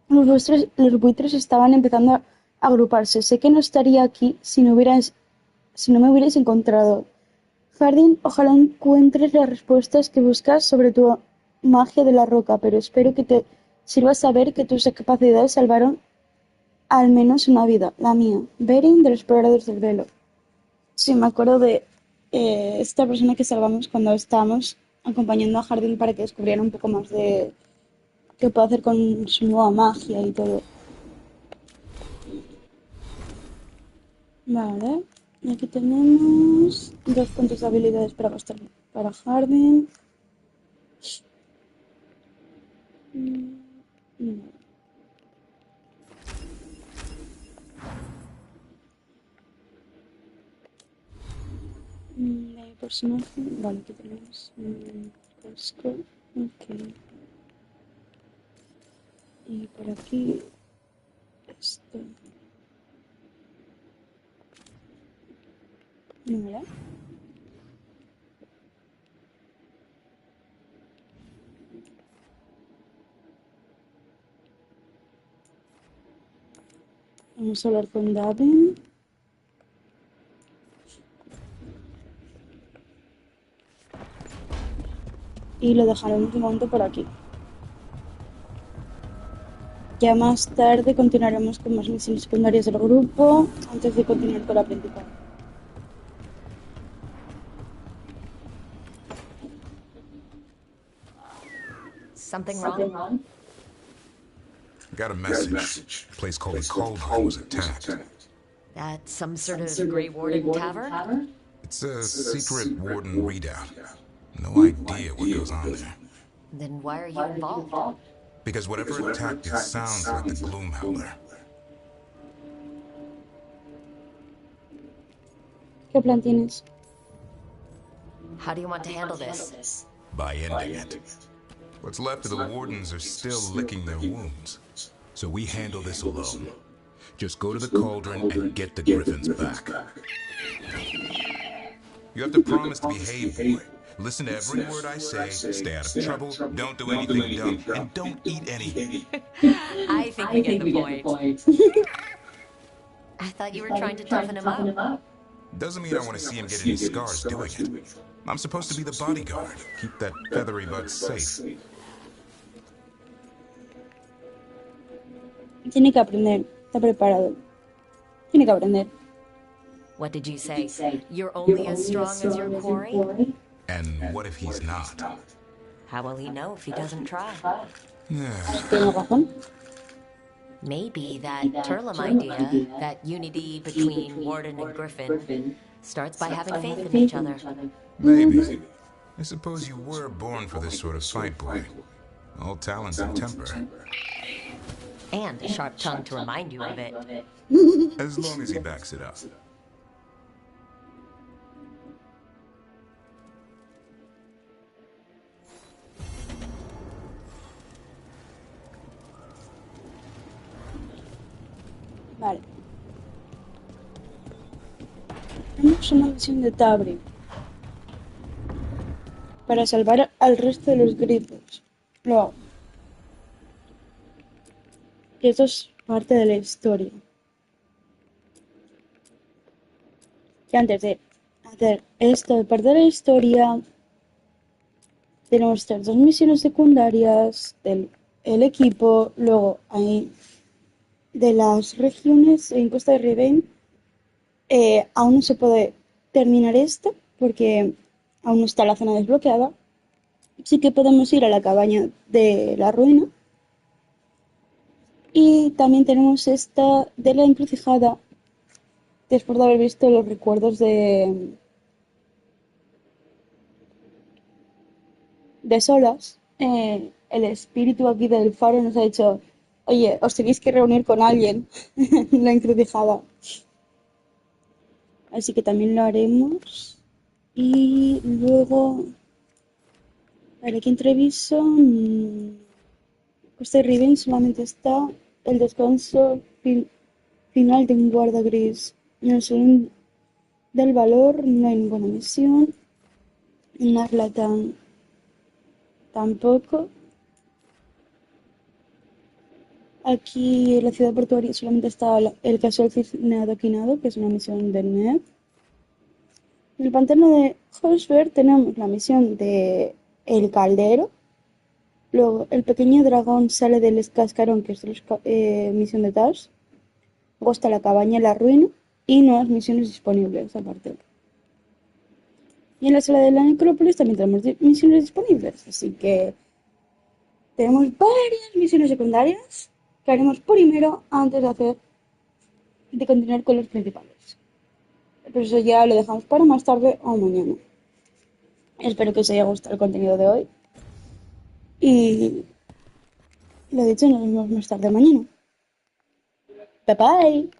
Los buitres estaban empezando a agruparse. Sé que no estaría aquí si no me hubierais encontrado. Jardín, ojalá encuentres las respuestas que buscas sobre tu magia de la roca, pero espero que te sirva saber que tus capacidades salvaron al menos una vida, la mía. Beren, de los exploradores del velo. Sí, me acuerdo de esta persona que salvamos cuando estábamos acompañando a Jardín para que descubriera un poco más de qué puede hacer con su nueva magia y todo. Vale, y aquí tenemos 2 puntos de habilidades para gastar para Jardín. Personaje, vale, aquí tenemos casco, ok. Y por aquí esto. Mira. Vamos a hablar con Datv. Y lo dejaremos un momento por aquí. Ya más tarde continuaremos con más misiones secundarias del grupo, antes de continuar con la principal. Something wrong? Got a message. A place called the Cauldron was attacked. That's some sort of Grey Warden tavern? It's a secret warden readout. No idea what goes on there. Then why are you involved? Because whatever attacked it sounds like the Gloom Howler. ¿Qué plan tienes? How do you want to handle this? By ending it. What's left of the Wardens are still licking their wounds. So we handle this alone. Just go to the cauldron and get the griffins back. You have to promise to behave, boy. Listen to every word I say, stay out of trouble, don't do anything dumb, and don't eat any. I think we get the point. I thought you were trying to toughen him up. Doesn't mean I want to see him get any scars doing it. I'm supposed to be the bodyguard. Keep that feathery butt safe. Tiene que aprender. Está preparado. Tiene que aprender. What did you say? You're only as strong as your quarry? And what if he's not? How will he know if he doesn't try? Tiene razón. Maybe that Turlum idea, that unity between Warden and Griffin, starts by having faith in each other. Maybe. I suppose you were born for this sort of fight, boy. All talent and temper. And a sharp tongue to remind you of it. As long as he backs it up. Vale. Tenemos una misión de Datv para salvar al resto de los grifos. Luego, que esto es parte de la historia. Que antes de hacer esto de parte de la historia, tenemos estas dos misiones secundarias del el equipo. Luego hay de las regiones en Costa de Riven. Aún no se puede terminar esto porque aún no está la zona desbloqueada. Sí que podemos ir a la cabaña de la ruina. Y también tenemos esta de la encrucijada, después de haber visto los recuerdos de Solas. El espíritu aquí del faro nos ha dicho: oye, os tenéis que reunir con alguien en la encrucijada. Así que también lo haremos. Y luego, a ver, aquí entreviso. Costa de Riven solamente está el descanso final de un guarda gris. En el salón del valor no hay ninguna misión. En Arlatan tampoco. Aquí en la ciudad portuaria solamente está el casual adoquinado, que es una misión del NEP. En el pantano de Hosberg tenemos la misión de El Caldero. Luego el pequeño dragón sale del cascarón, que es la misión de Tash. Luego está la cabaña en la ruina y nuevas misiones disponibles aparte. Y en la sala de la necrópolis también tenemos misiones disponibles. Así que tenemos varias misiones secundarias que haremos primero antes de continuar con los principales. Pero eso ya lo dejamos para más tarde o mañana. Espero que os haya gustado el contenido de hoy. Y lo dicho, nos vemos más tarde mañana. Bye bye.